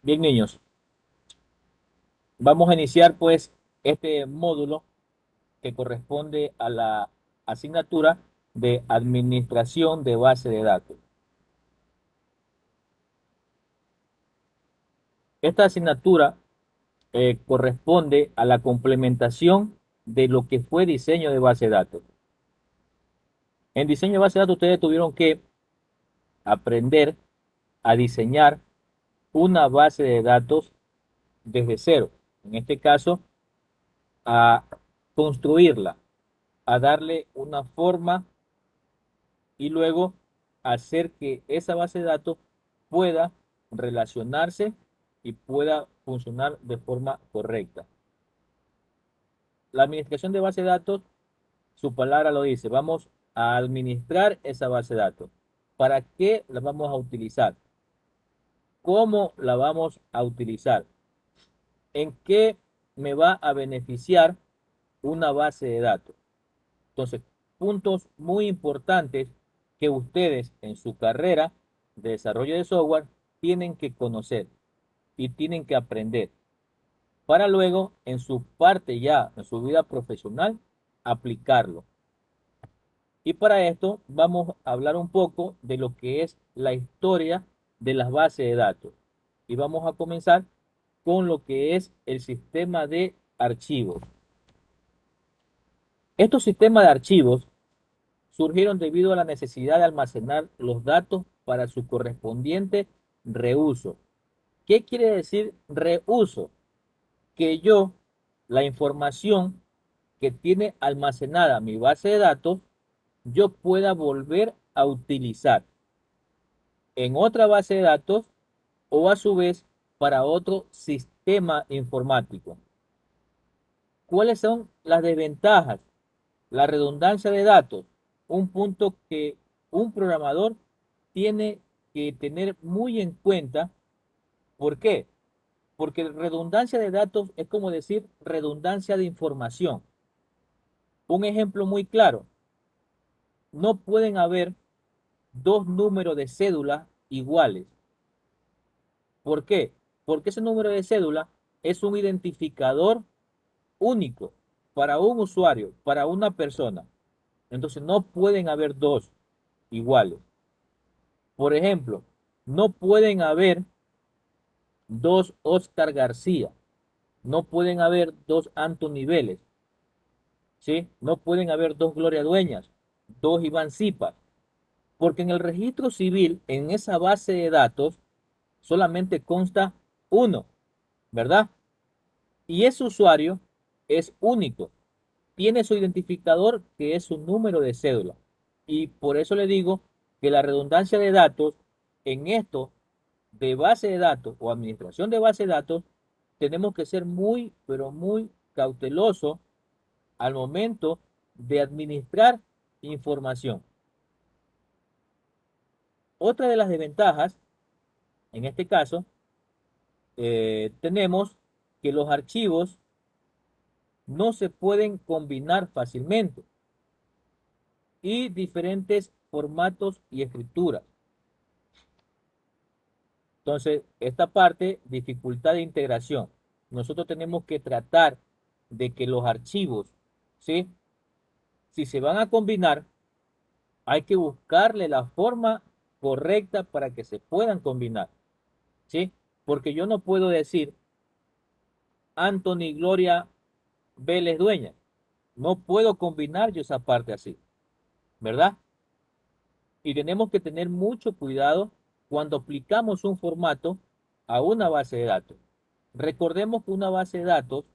Bien, niños, vamos a iniciar pues este módulo que corresponde a la asignatura de administración de base de datos. Esta asignatura corresponde a la complementación de lo que fue diseño de base de datos. En diseño de base de datos ustedes tuvieron que aprender a diseñar una base de datos desde cero. En este caso, a construirla, a darle una forma y luego hacer que esa base de datos pueda relacionarse y pueda funcionar de forma correcta. La administración de base de datos, su palabra lo dice, vamos a administrar esa base de datos. ¿Para qué la vamos a utilizar? ¿Cómo la vamos a utilizar? ¿En qué me va a beneficiar una base de datos? Entonces, puntos muy importantes que ustedes en su carrera de desarrollo de software tienen que conocer y tienen que aprender para luego en su parte ya, en su vida profesional, aplicarlo. Y para esto vamos a hablar un poco de lo que es la historia de las bases de datos. Y vamos a comenzar con lo que es el sistema de archivos. Estos sistemas de archivos surgieron debido a la necesidad de almacenar los datos para su correspondiente reuso. ¿Qué quiere decir reuso? Que yo, la información que tiene almacenada mi base de datos, yo pueda volver a utilizar en otra base de datos o a su vez para otro sistema informático. ¿Cuáles son las desventajas? La redundancia de datos, un punto que un programador tiene que tener muy en cuenta. ¿Por qué? Porque redundancia de datos es como decir redundancia de información. Un ejemplo muy claro, no pueden haber dos números de cédula iguales. ¿Por qué? Porque ese número de cédula es un identificador único para un usuario, para una persona. Entonces no pueden haber dos iguales. Por ejemplo, no pueden haber dos Oscar García, no pueden haber dos Anthony Vélez, ¿sí? No pueden haber dos Gloria Dueñas, dos Iván Zipas, porque en el registro civil, en esa base de datos, solamente consta uno, ¿verdad? Y ese usuario es único, tiene su identificador que es su número de cédula. Y por eso le digo que la redundancia de datos en esto de base de datos o administración de base de datos, tenemos que ser muy, pero muy cautelosos al momento de administrar información. Otra de las desventajas, en este caso, tenemos que los archivos no se pueden combinar fácilmente y diferentes formatos y escrituras. Entonces, esta parte, dificultad de integración. Nosotros tenemos que tratar de que los archivos, ¿sí? Si se van a combinar, hay que buscarle la forma correcta para que se puedan combinar, ¿sí? Porque yo no puedo decir Anthony Gloria Vélez Dueña. No puedo combinar yo esa parte así, ¿verdad? Y tenemos que tener mucho cuidado cuando aplicamos un formato a una base de datos. Recordemos que una base de datos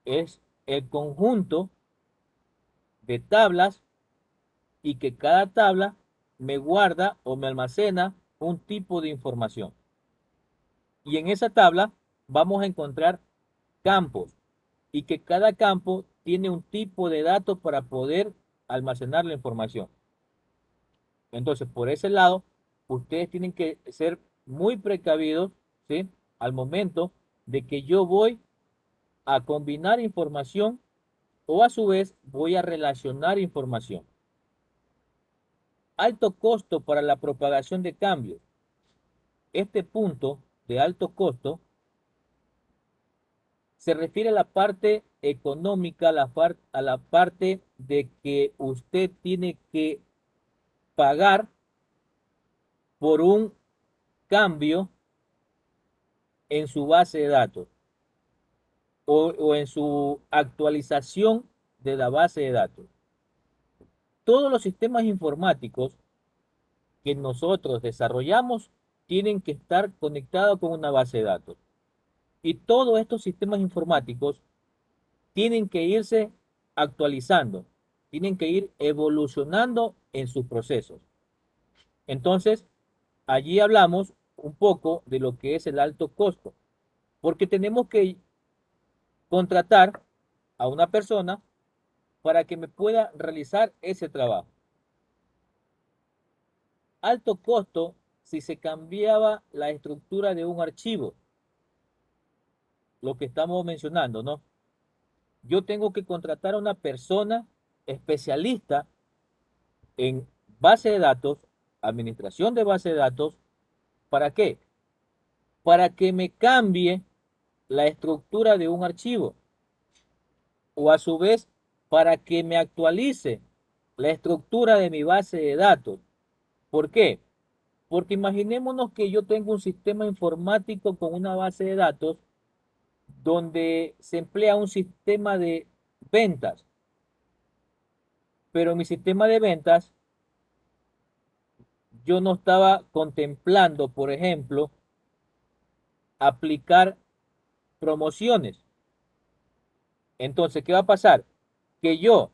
es el conjunto de tablas y que cada tabla me guarda o me almacena un tipo de información. Y en esa tabla vamos a encontrar campos y que cada campo tiene un tipo de datos para poder almacenar la información. Entonces, por ese lado, ustedes tienen que ser muy precavidos, ¿sí? Al momento de que yo voy a combinar información o a su vez voy a relacionar información. Alto costo para la propagación de cambios. Este punto de alto costo se refiere a la parte económica, a la parte de que usted tiene que pagar por un cambio en su base de datos o en su actualización de la base de datos. Todos los sistemas informáticos que nosotros desarrollamos tienen que estar conectados con una base de datos. Y todos estos sistemas informáticos tienen que irse actualizando, tienen que ir evolucionando en sus procesos. Entonces, allí hablamos un poco de lo que es el alto costo, porque tenemos que contratar a una persona para que me pueda realizar ese trabajo. Alto costo si se cambiaba la estructura de un archivo, lo que estamos mencionando, ¿no? Yo tengo que contratar a una persona especialista en base de datos, administración de base de datos. ¿Para qué? Para que me cambie la estructura de un archivo o a su vez para que me actualice la estructura de mi base de datos. ¿Por qué? Porque imaginémonos que yo tengo un sistema informático con una base de datos donde se emplea un sistema de ventas, pero mi sistema de ventas yo no estaba contemplando, por ejemplo, aplicar promociones. Entonces, ¿qué va a pasar? Que yo,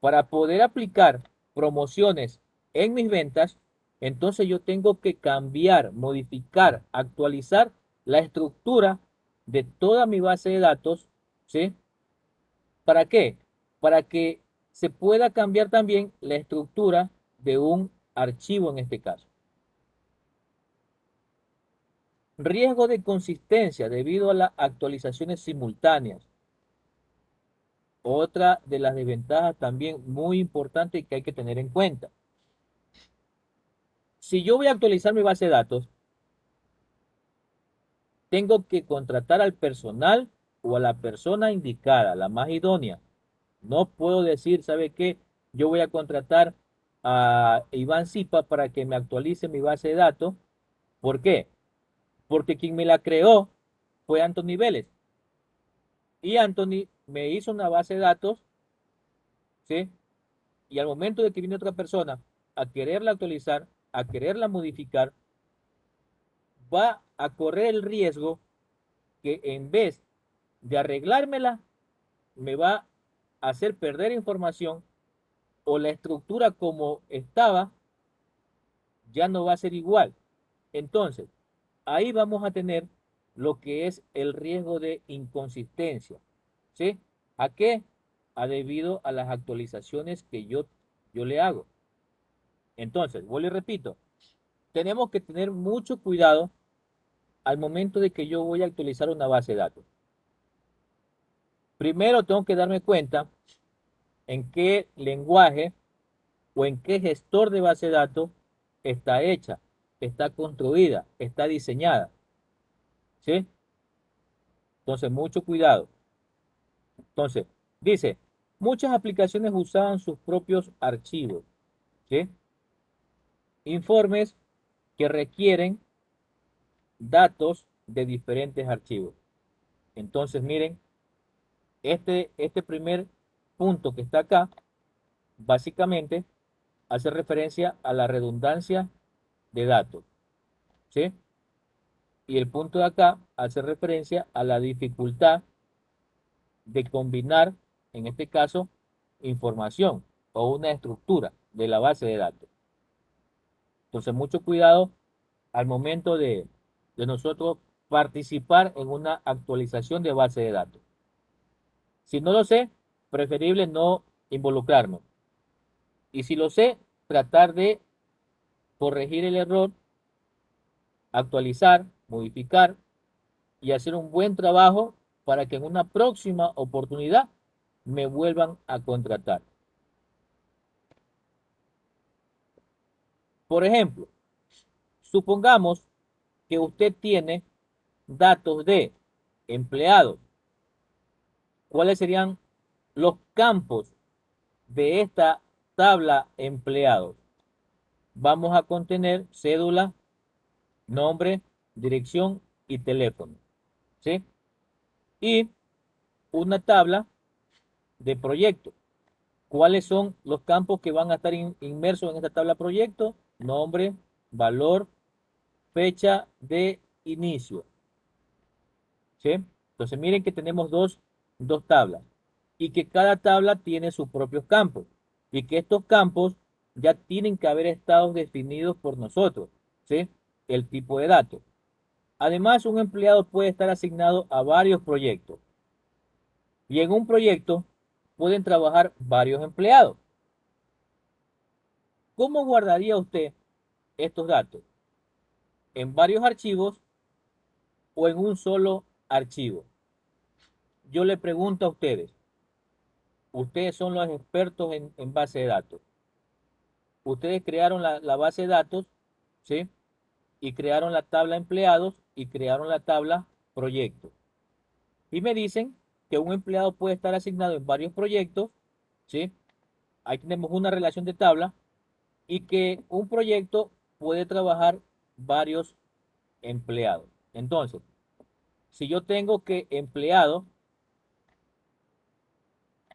para poder aplicar promociones en mis ventas, entonces yo tengo que cambiar, modificar, actualizar la estructura de toda mi base de datos, ¿sí? ¿Para qué? Para que se pueda cambiar también la estructura de un archivo en este caso. Riesgo de consistencia debido a las actualizaciones simultáneas. Otra de las desventajas también muy importante que hay que tener en cuenta. Si yo voy a actualizar mi base de datos, tengo que contratar al personal o a la persona indicada, la más idónea. No puedo decir, ¿sabe qué? Yo voy a contratar a Iván Zipa para que me actualice mi base de datos. ¿Por qué? Porque quien me la creó fue Anthony Vélez. Y Anthony me hizo una base de datos, ¿sí? Y al momento de que viene otra persona a quererla actualizar, a quererla modificar, va a correr el riesgo que en vez de arreglármela, me va a hacer perder información o la estructura como estaba ya no va a ser igual. Entonces, ahí vamos a tener lo que es el riesgo de inconsistencia. ¿Sí? ¿A qué? A debido a las actualizaciones que yo le hago. Entonces, vuelvo y repito, tenemos que tener mucho cuidado al momento de que yo voy a actualizar una base de datos. Primero tengo que darme cuenta en qué lenguaje o en qué gestor de base de datos está hecha, está construida, está diseñada. ¿Sí? Entonces, mucho cuidado. Entonces, dice, muchas aplicaciones usaban sus propios archivos. ¿Sí? Informes que requieren datos de diferentes archivos. Entonces, miren, este primer punto que está acá, básicamente hace referencia a la redundancia de datos. ¿Sí? Y el punto de acá hace referencia a la dificultad de combinar, en este caso, información o una estructura de la base de datos. Entonces, mucho cuidado al momento de nosotros participar en una actualización de base de datos. Si no lo sé, preferible no involucrarnos. Y si lo sé, tratar de corregir el error, actualizar, modificar y hacer un buen trabajo para que en una próxima oportunidad me vuelvan a contratar. Por ejemplo, supongamos que usted tiene datos de empleados, ¿cuáles serían los campos de esta tabla empleados? Vamos a contener cédula, nombre, dirección y teléfono, ¿sí? Y una tabla de proyecto. ¿Cuáles son los campos que van a estar inmersos en esta tabla proyecto? Nombre, valor, fecha de inicio, ¿sí? Entonces miren que tenemos dos tablas y que cada tabla tiene sus propios campos y que estos campos ya tienen que haber estado definidos por nosotros, ¿sí? El tipo de datos. Además, un empleado puede estar asignado a varios proyectos y en un proyecto pueden trabajar varios empleados. ¿Cómo guardaría usted estos datos? ¿En varios archivos o en un solo archivo? Yo le pregunto a ustedes son los expertos en base de datos. Ustedes crearon la base de datos, ¿sí? Y crearon la tabla empleados y crearon la tabla proyectos. Y me dicen que un empleado puede estar asignado en varios proyectos, ¿sí? Ahí tenemos una relación de tabla y que un proyecto puede trabajar varios empleados. Entonces, si yo tengo que empleado,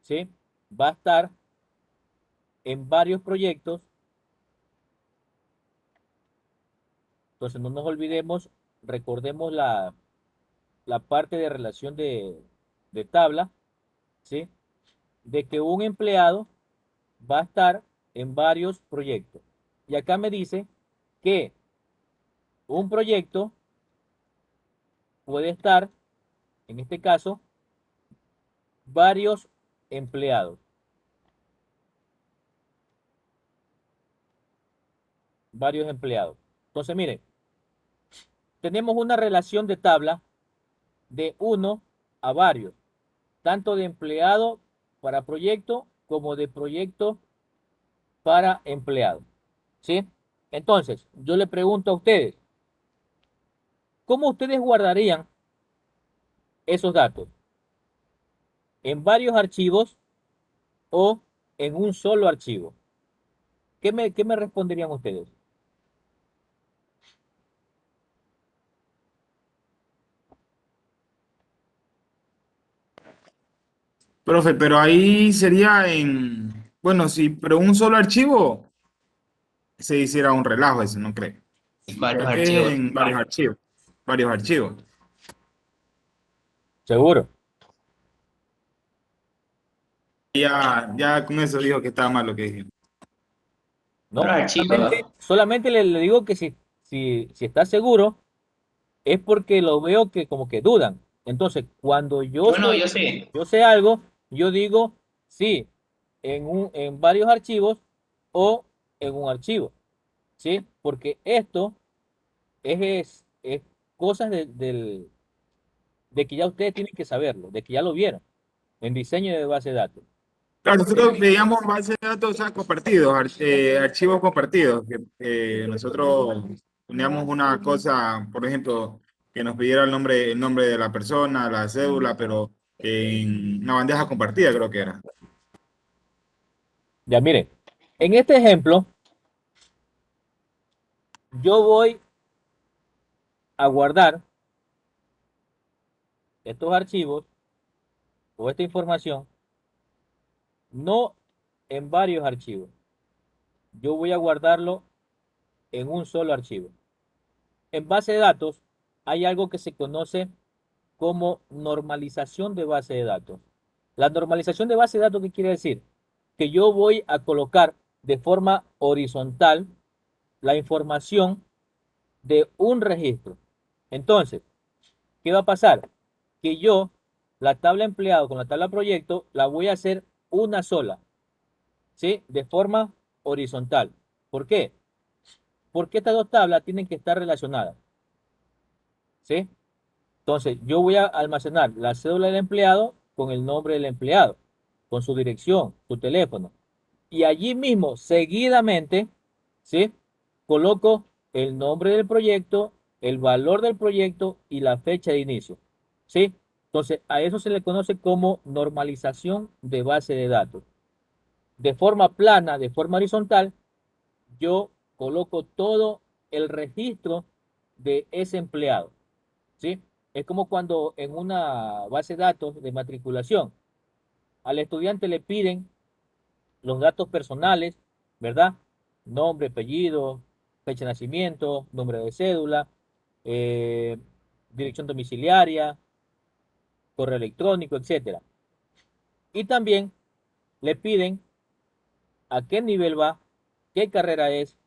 ¿sí? Va a estar en varios proyectos, entonces no nos olvidemos, recordemos la parte de relación de tabla, ¿sí? De que un empleado va a estar en varios proyectos. Y acá me dice que un proyecto puede estar, en este caso, varios empleados. Varios empleados. Entonces, miren, tenemos una relación de tabla de uno a varios, tanto de empleado para proyecto como de proyecto para empleado. ¿Sí? Entonces, yo le pregunto a ustedes, ¿cómo ustedes guardarían esos datos? ¿En varios archivos o en un solo archivo? ¿Qué me responderían ustedes? Profe, pero ahí sería en, bueno, sí, pero un solo archivo se hiciera un relajo eso, ¿no cree? Varios Creo que es archivos. en varios archivos, varios archivos. Seguro. Ya con eso dijo que estaba mal lo que dije. No, Varios archivos. solamente le digo que si está seguro, es porque lo veo que como que dudan. Entonces, cuando Yo no, yo sé. yo sé algo, yo digo sí, en varios archivos o en un archivo, ¿sí? Porque esto es cosas de que ya ustedes tienen que saberlo, de que ya lo vieron en diseño de base de datos. Claro, nosotros veíamos bases de datos, o sea, compartidos, archivos compartidos, que nosotros poníamos una cosa, por ejemplo, que nos pidiera el nombre de la persona, la cédula, pero en una bandeja compartida creo que era. Ya miren, en este ejemplo, yo voy a guardar estos archivos o esta información no en varios archivos. Yo voy a guardarlo en un solo archivo. En base de datos hay algo que se conoce como normalización de base de datos. La normalización de base de datos, ¿qué quiere decir? Que yo voy a colocar de forma horizontal la información de un registro. Entonces, ¿qué va a pasar? Que yo, la tabla empleado con la tabla proyecto, la voy a hacer una sola, ¿sí? De forma horizontal. ¿Por qué? Porque estas dos tablas tienen que estar relacionadas, ¿sí? Entonces, yo voy a almacenar la cédula del empleado con el nombre del empleado, con su dirección, su teléfono. Y allí mismo, seguidamente, ¿sí? Coloco el nombre del proyecto el valor del proyecto y la fecha de inicio. ¿Sí? Entonces, a eso se le conoce como normalización de base de datos. De forma plana, de forma horizontal, yo coloco todo el registro de ese empleado. ¿Sí? Es como cuando en una base de datos de matriculación al estudiante le piden los datos personales, ¿verdad? Nombre, apellido, fecha de nacimiento, número de cédula, eh, dirección domiciliaria, correo electrónico, etcétera. Y también le piden a qué nivel va, qué carrera es,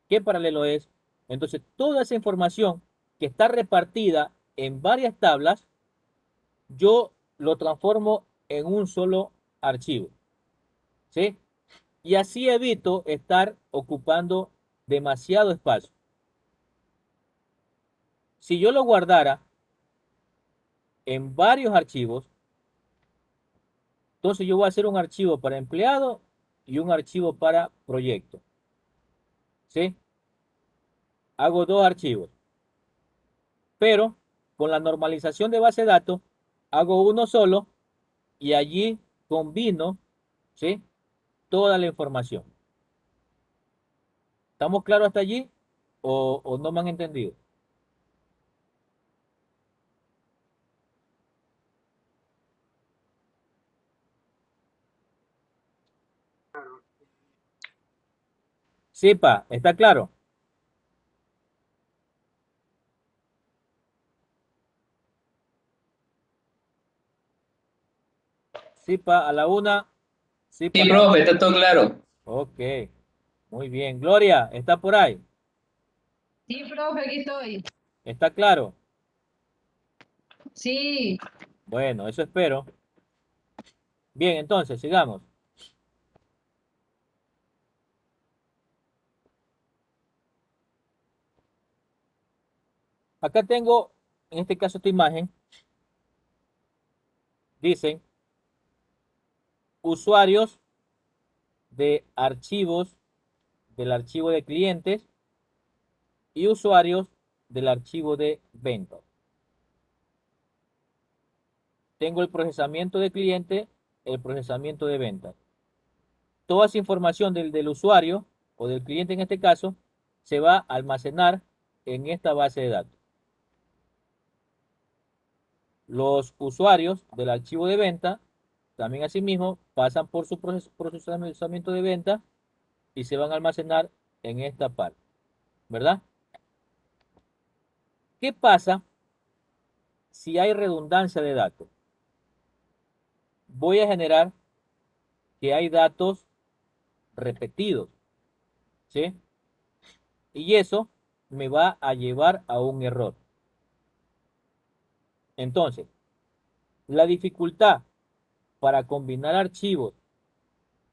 qué paralelo es. Entonces, toda esa información que está repartida en varias tablas, yo lo transformo en un solo archivo. ¿Sí? Y así evito estar ocupando demasiado espacio. Si yo lo guardara en varios archivos, entonces yo voy a hacer un archivo para empleado y un archivo para proyecto. ¿Sí? Hago dos archivos. Pero con la normalización de base de datos, hago uno solo y allí combino, ¿sí? Toda la información. ¿Estamos claros hasta allí o no me han entendido? Sí, pa, ¿está claro? Sí, pa, a la una. Sí, pa, Sí, a la... profe, está todo claro. Ok, muy bien. Gloria, ¿está por ahí? Sí, profe, aquí estoy. ¿Está claro? Sí, Bueno, eso espero. Bien, entonces, sigamos. Acá tengo, en este caso, esta imagen. Dicen usuarios de archivos del archivo de clientes y usuarios del archivo de ventas. Tengo el procesamiento de cliente, el procesamiento de ventas. Toda esa información del usuario o del cliente en este caso se va a almacenar en esta base de datos. Los usuarios del archivo de venta también asimismo pasan por su procesamiento de venta y se van a almacenar en esta parte, ¿verdad? ¿Qué pasa si hay redundancia de datos? Voy a generar que hay datos repetidos, ¿sí? Y eso me va a llevar a un error. Entonces, la dificultad para combinar archivos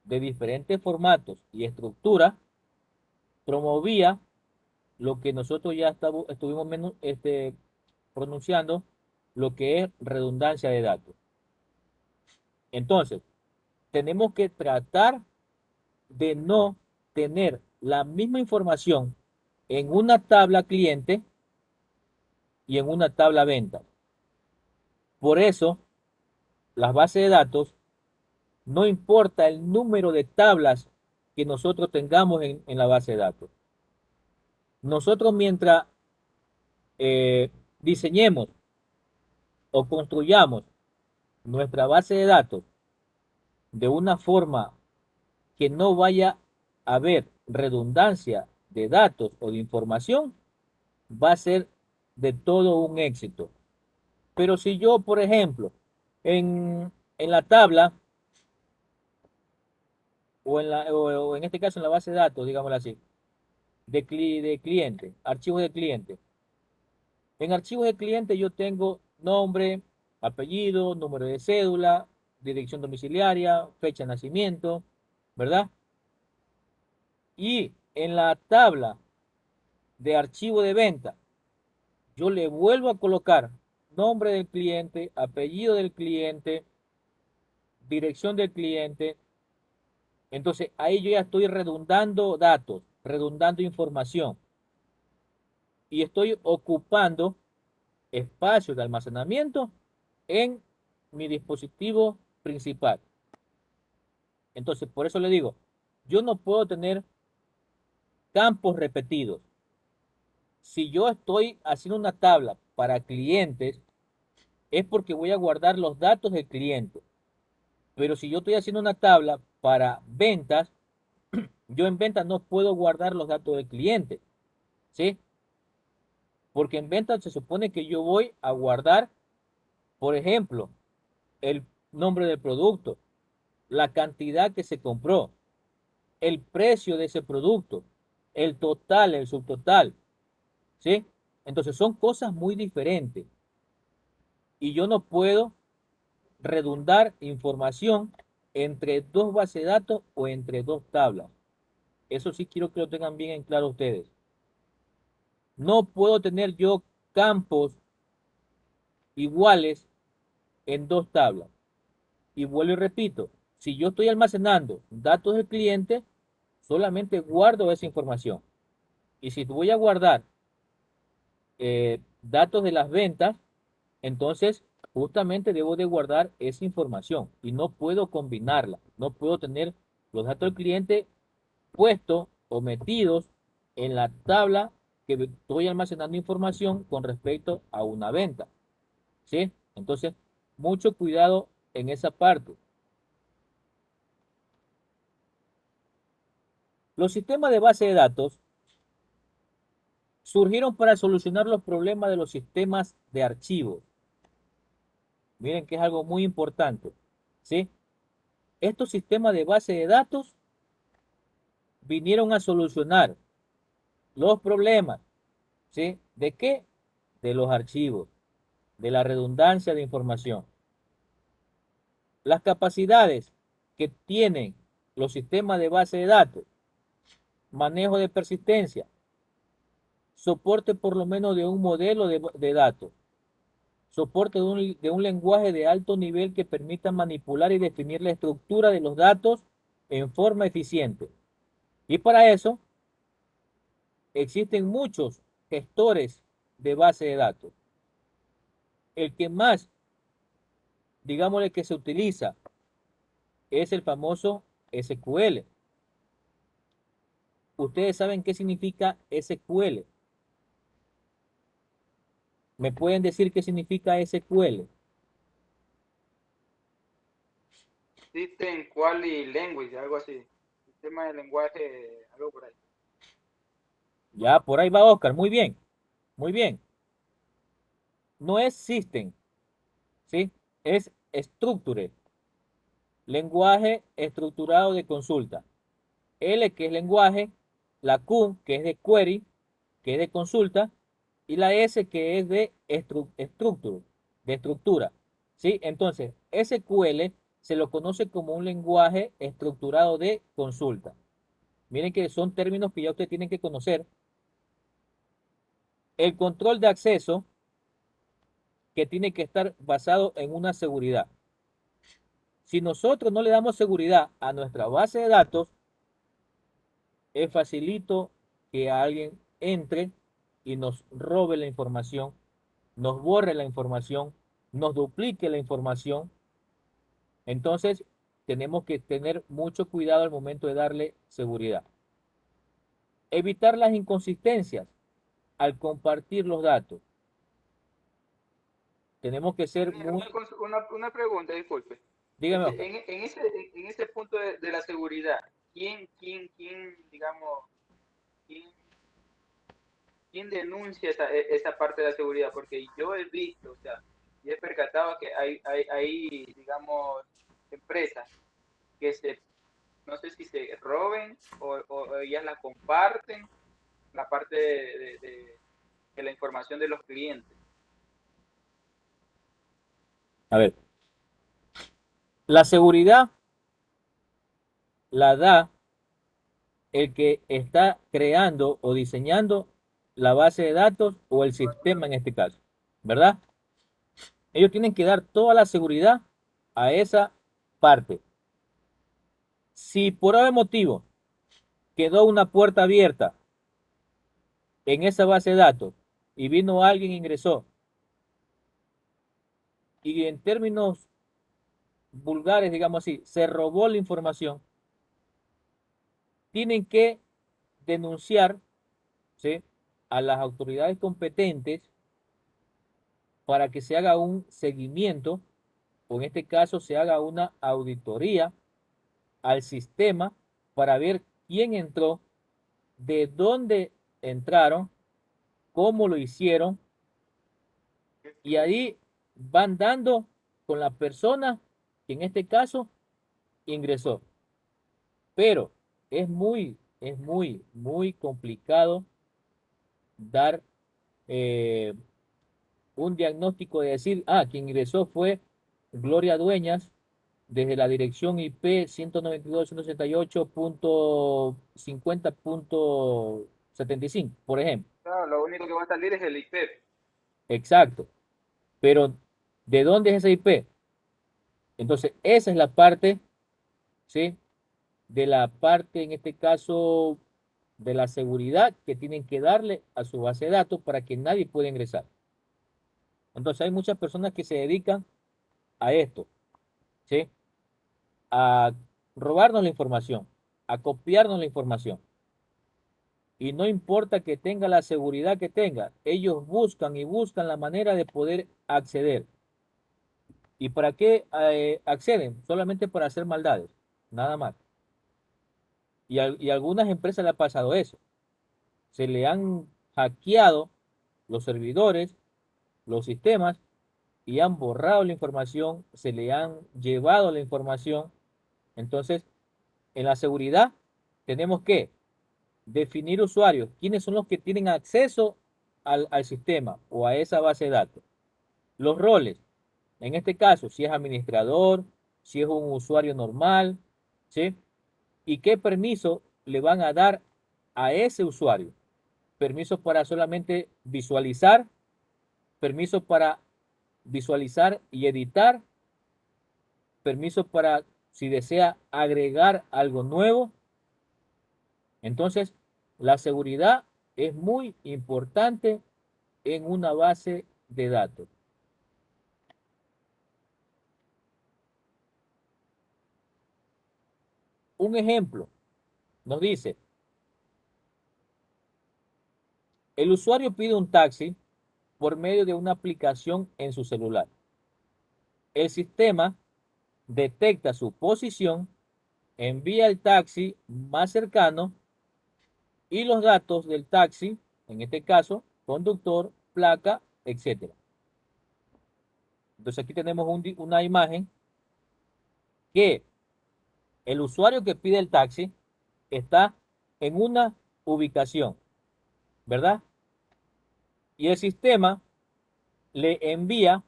de diferentes formatos y estructuras promovía lo que nosotros ya estuvimos pronunciando, lo que es redundancia de datos. Entonces, tenemos que tratar de no tener la misma información en una tabla cliente y en una tabla venta. Por eso, las bases de datos, no importa el número de tablas que nosotros tengamos en la base de datos. Nosotros mientras diseñemos o construyamos nuestra base de datos de una forma que no vaya a haber redundancia de datos o de información, va a ser de todo un éxito. Pero si yo, por ejemplo, en la tabla o en este caso en la base de datos, digámoslo así, de cliente, archivos de cliente. En archivos de cliente yo tengo nombre, apellido, número de cédula, dirección domiciliaria, fecha de nacimiento, ¿verdad? Y en la tabla de archivo de venta, yo le vuelvo a colocar nombre del cliente, apellido del cliente, dirección del cliente. Entonces ahí yo ya estoy redundando datos, redundando información. y estoy ocupando espacio de almacenamiento en mi dispositivo principal. Entonces, por eso le digo, yo no puedo tener campos repetidos. Si yo estoy haciendo una tabla para clientes, es porque voy a guardar los datos del cliente. Pero si yo estoy haciendo una tabla para ventas, yo en ventas no puedo guardar los datos del cliente, ¿sí? Porque en ventas se supone que yo voy a guardar, por ejemplo, el nombre del producto, la cantidad que se compró, el precio de ese producto, el total, el subtotal, ¿sí? Entonces son cosas muy diferentes y yo no puedo redundar información entre dos bases de datos o entre dos tablas. Eso sí quiero que lo tengan bien en claro ustedes. No puedo tener yo campos iguales en dos tablas. Y vuelvo y repito, si yo estoy almacenando datos del cliente, solamente guardo esa información. Y si voy a guardar datos de las ventas, entonces justamente debo de guardar esa información y no puedo combinarla. No puedo tener los datos del cliente puestos o metidos en la tabla que estoy almacenando información con respecto a una venta. ¿Sí? Entonces, mucho cuidado en esa parte. Los sistemas de base de datos surgieron para solucionar los problemas de los sistemas de archivos. Miren que es algo muy importante. ¿Sí? Estos sistemas de base de datos vinieron a solucionar los problemas. ¿Sí? ¿De qué? De los archivos, de la redundancia de información. Las capacidades que tienen los sistemas de base de datos: manejo de persistencia, soporte por lo menos de un modelo de datos, soporte de un lenguaje de alto nivel que permita manipular y definir la estructura de los datos en forma eficiente. Y para eso existen muchos gestores de base de datos. El que más, digámosle, que se utiliza es el famoso SQL. ¿Ustedes saben qué significa SQL? ¿Me pueden decir qué significa SQL? System Quality Language, algo así. Sistema de lenguaje, algo por ahí. Ya, por ahí va Oscar. Muy bien, muy bien. No es system, ¿sí? Es structure, lenguaje estructurado de consulta. L, que es lenguaje, la Q, que es de query, que es de consulta, y la S, que es de structure, de estructura, ¿sí? Entonces, SQL se lo conoce como un lenguaje estructurado de consulta. Miren que son términos que ya ustedes tienen que conocer. El control de acceso, que tiene que estar basado en una seguridad. Si nosotros no le damos seguridad a nuestra base de datos, es facilito que alguien entre y nos robe la información, nos borre la información, nos duplique la información. Entonces, tenemos que tener mucho cuidado al momento de darle seguridad. Evitar las inconsistencias al compartir los datos. Tenemos que ser muy... Una pregunta, disculpe. Dígame, Oscar. En ese punto de la seguridad, digamos, quién denuncia esa parte de la seguridad? Porque yo he visto, o sea, y he percatado que hay digamos, empresas que no sé si se roben o ellas la comparten, la parte de la información de los clientes. A ver, la seguridad la da el que está creando o diseñando la base de datos o el sistema en este caso, ¿verdad? Ellos tienen que dar toda la seguridad a esa parte. Si por algún motivo quedó una puerta abierta en esa base de datos y vino alguien, ingresó, y en términos vulgares, digamos así, se robó la información, tienen que denunciar, ¿sí?, a las autoridades competentes para que se haga un seguimiento, o en este caso se haga una auditoría al sistema para ver quién entró, de dónde entraron, cómo lo hicieron, y ahí van dando con la persona que en este caso ingresó. Pero muy complicado dar un diagnóstico de decir, quien ingresó fue Gloria Dueñas desde la dirección IP 192.168.50.75, por ejemplo. Claro, lo único que va a salir es el IP. Exacto. Pero, ¿de dónde es esa IP? Entonces, esa es la parte, ¿sí?, de la parte, en este caso, de la seguridad que tienen que darle a su base de datos para que nadie pueda ingresar. Entonces, hay muchas personas que se dedican a esto, ¿sí?, a robarnos la información, a copiarnos la información. Y no importa que tenga la seguridad que tenga, ellos buscan y buscan la manera de poder acceder. ¿Y para qué acceden? Solamente para hacer maldades, nada más. Y a algunas empresas le ha pasado eso. Se le han hackeado los servidores, los sistemas, y han borrado la información, se le han llevado la información. Entonces, en la seguridad tenemos que definir usuarios, quiénes son los que tienen acceso al sistema o a esa base de datos. Los roles, en este caso, si es administrador, si es un usuario normal, ¿sí? ¿Y qué permiso le van a dar a ese usuario? Permiso para solamente visualizar, permiso para visualizar y editar, permiso para si desea agregar algo nuevo. Entonces, la seguridad es muy importante en una base de datos. Un ejemplo nos dice, el usuario pide un taxi por medio de una aplicación en su celular. El sistema detecta su posición, envía el taxi más cercano y los datos del taxi, en este caso, conductor, placa, etc. Entonces aquí tenemos una imagen que el usuario que pide el taxi está en una ubicación, ¿verdad? Y el sistema le envía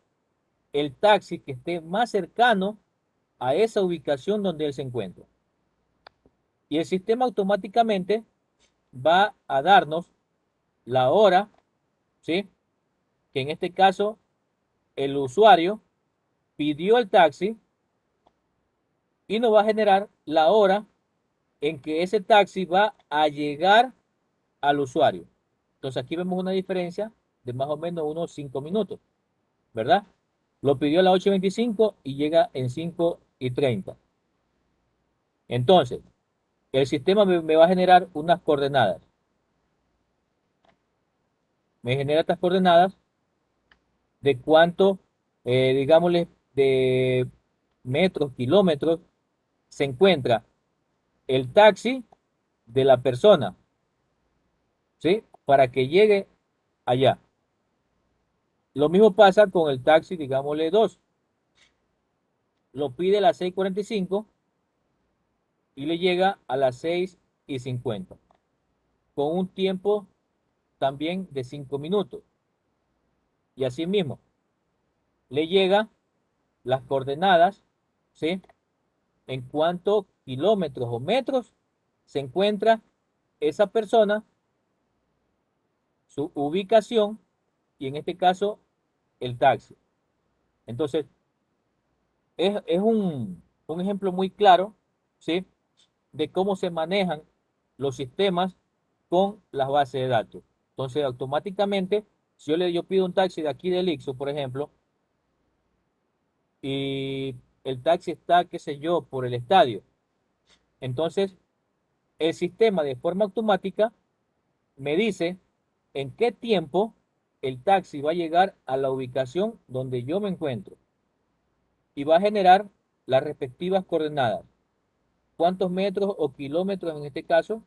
el taxi que esté más cercano a esa ubicación donde él se encuentra. Y el sistema automáticamente va a darnos la hora, ¿sí?, que en este caso el usuario pidió el taxi, y nos va a generar la hora en que ese taxi va a llegar al usuario. Entonces aquí vemos una diferencia de más o menos unos 5 minutos, ¿verdad? Lo pidió a las 8:25 y llega en 5:30. Entonces, el sistema me va a generar unas coordenadas. Me genera estas coordenadas de cuánto, digámosle, de metros, kilómetros, se encuentra el taxi de la persona, ¿sí?, para que llegue allá. Lo mismo pasa con el taxi, digámosle 2. Lo pide a las 6:45 y le llega a las 6:50, con un tiempo también de 5 minutos. Y así mismo, le llega las coordenadas, ¿sí?, en cuántos kilómetros o metros se encuentra esa persona, su ubicación y en este caso el taxi. Entonces, es un ejemplo muy claro, ¿sí?, de cómo se manejan los sistemas con las bases de datos. Entonces, automáticamente, si yo pido un taxi de aquí del Ixo, por ejemplo, y el taxi está, qué sé yo, por el estadio, entonces el sistema de forma automática me dice en qué tiempo el taxi va a llegar a la ubicación donde yo me encuentro y va a generar las respectivas coordenadas. ¿Cuántos metros o kilómetros en este caso,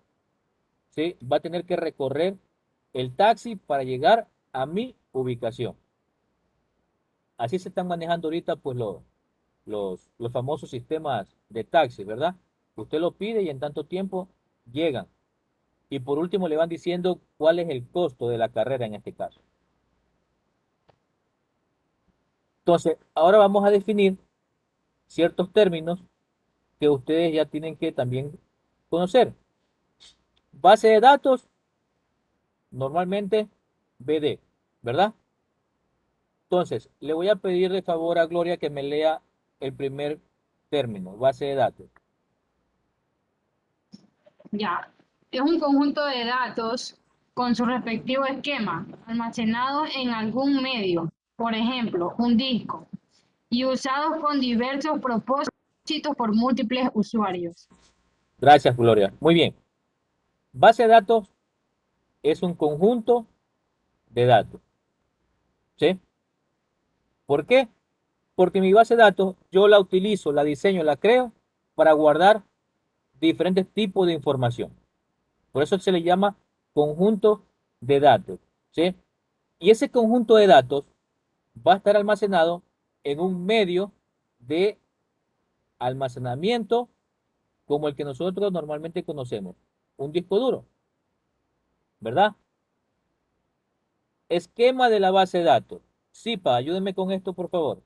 sí, va a tener que recorrer el taxi para llegar a mi ubicación? Así se están manejando ahorita pues los famosos sistemas de taxi, ¿verdad? Usted lo pide y en tanto tiempo llegan. Y por último le van diciendo cuál es el costo de la carrera en este caso. Entonces, ahora vamos a definir ciertos términos que ustedes ya tienen que también conocer. Base de datos, normalmente BD, ¿verdad? Entonces, le voy a pedir de favor a Gloria que me lea el primer término, base de datos. Ya. Es un conjunto de datos con su respectivo esquema, almacenados en algún medio, por ejemplo, un disco, y usados con diversos propósitos por múltiples usuarios. Gracias, Gloria. Muy bien. Base de datos es un conjunto de datos. ¿Sí? ¿Por qué? Porque mi base de datos yo la utilizo, la diseño, la creo para guardar diferentes tipos de información. Por eso se le llama conjunto de datos. ¿Sí? Y ese conjunto de datos va a estar almacenado en un medio de almacenamiento como el que nosotros normalmente conocemos, un disco duro, ¿verdad? Esquema de la base de datos. Sipa, ayúdenme con esto, por favor.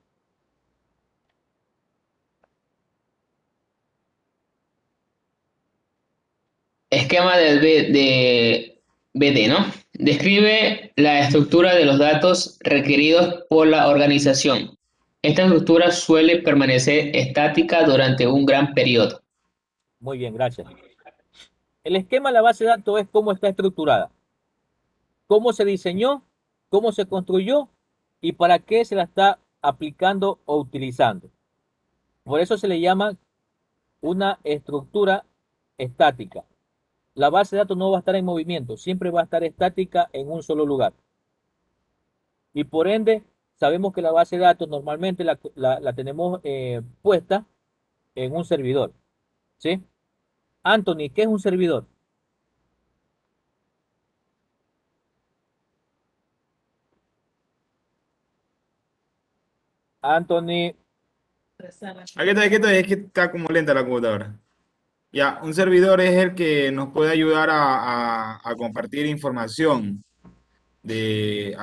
Esquema de BD, ¿no? Describe la estructura de los datos requeridos por la organización. Esta estructura suele permanecer estática durante un gran periodo. Muy bien, gracias. El esquema de la base de datos es cómo está estructurada, cómo se diseñó, cómo se construyó y para qué se la está aplicando o utilizando. Por eso se le llama una estructura estática. La base de datos no va a estar en movimiento, siempre va a estar estática en un solo lugar. Y por ende, sabemos que la base de datos normalmente la tenemos puesta en un servidor. ¿Sí? Anthony, ¿qué es un servidor? Anthony, Aquí está, es que está como lenta la computadora. Ya, un servidor es el que nos puede ayudar a compartir información de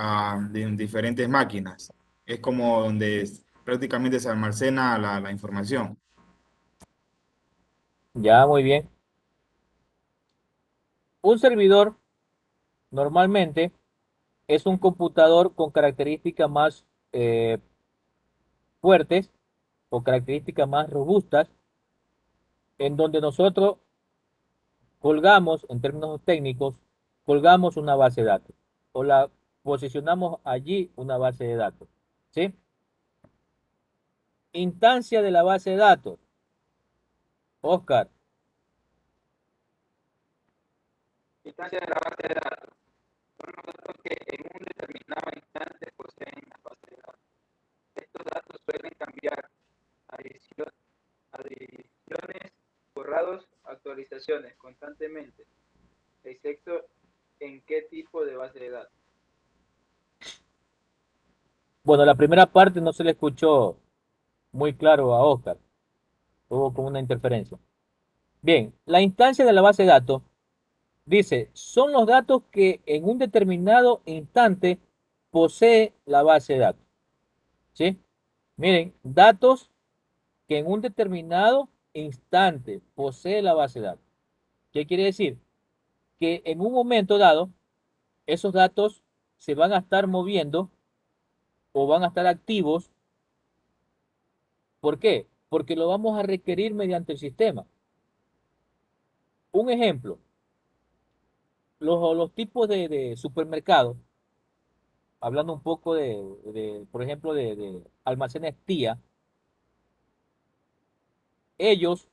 diferentes máquinas. Es como donde prácticamente se almacena la información. ya muy bien. Un servidor normalmente es un computador con características más fuertes o características más robustas, en donde nosotros colgamos, en términos técnicos, colgamos una base de datos o la posicionamos allí una base de datos. ¿Sí? Instancia de la base de datos. Oscar, Instancia de la base de datos. Son los datos que en un determinado instante poseen la base de datos. Estos datos suelen cambiar, adiciones, borrados, actualizaciones constantemente, excepto en qué tipo de base de datos. bueno, la primera parte no se le escuchó muy claro a Oscar, hubo como una interferencia. Bien, la instancia de la base de datos dice, son los datos que en un determinado instante posee la base de datos. ¿Sí? Miren, datos que en un determinado instante posee la base de datos. ¿Qué quiere decir? Que en un momento dado, esos datos se van a estar moviendo o van a estar activos. ¿Por qué? Porque lo vamos a requerir mediante el sistema. Un ejemplo, los tipos de supermercados, hablando un poco por ejemplo, de almacenes tía, ellos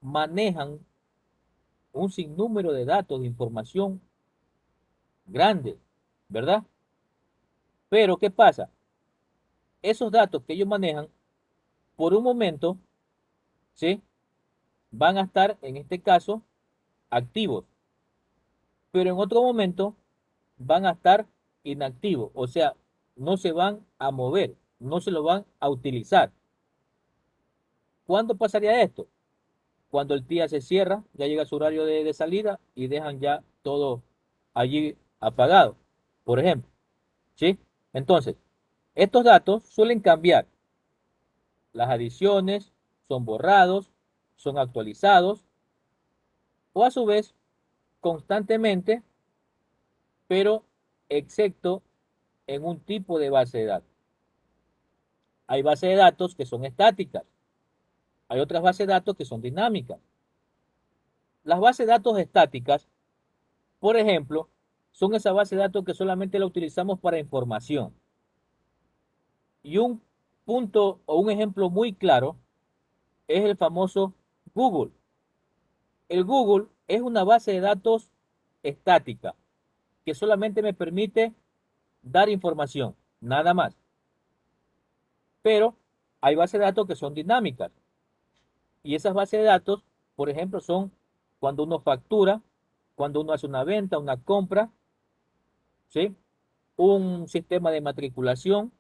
manejan un sinnúmero de datos, de información grande, ¿verdad? Pero, ¿qué pasa? Esos datos que ellos manejan, por un momento, ¿sí? Van a estar, en este caso, activos, pero en otro momento van a estar inactivos, o sea, no se van a mover, no se lo van a utilizar. ¿Cuándo pasaría esto? Cuando el día se cierra, ya llega su horario de salida y dejan ya todo allí apagado, por ejemplo, ¿sí? Entonces, estos datos suelen cambiar. Las adiciones son borrados, son actualizados o a su vez constantemente, pero excepto en un tipo de base de datos. Hay bases de datos que son estáticas, hay otras bases de datos que son dinámicas. Las bases de datos estáticas, por ejemplo, son esas bases de datos que solamente la utilizamos para información. Y un punto o un ejemplo muy claro es el famoso Google. El Google es una base de datos estática que solamente me permite dar información, nada más. Pero hay bases de datos que son dinámicas. Y esas bases de datos, por ejemplo, son cuando uno factura, cuando uno hace una venta, una compra, ¿sí? Un sistema de matriculación,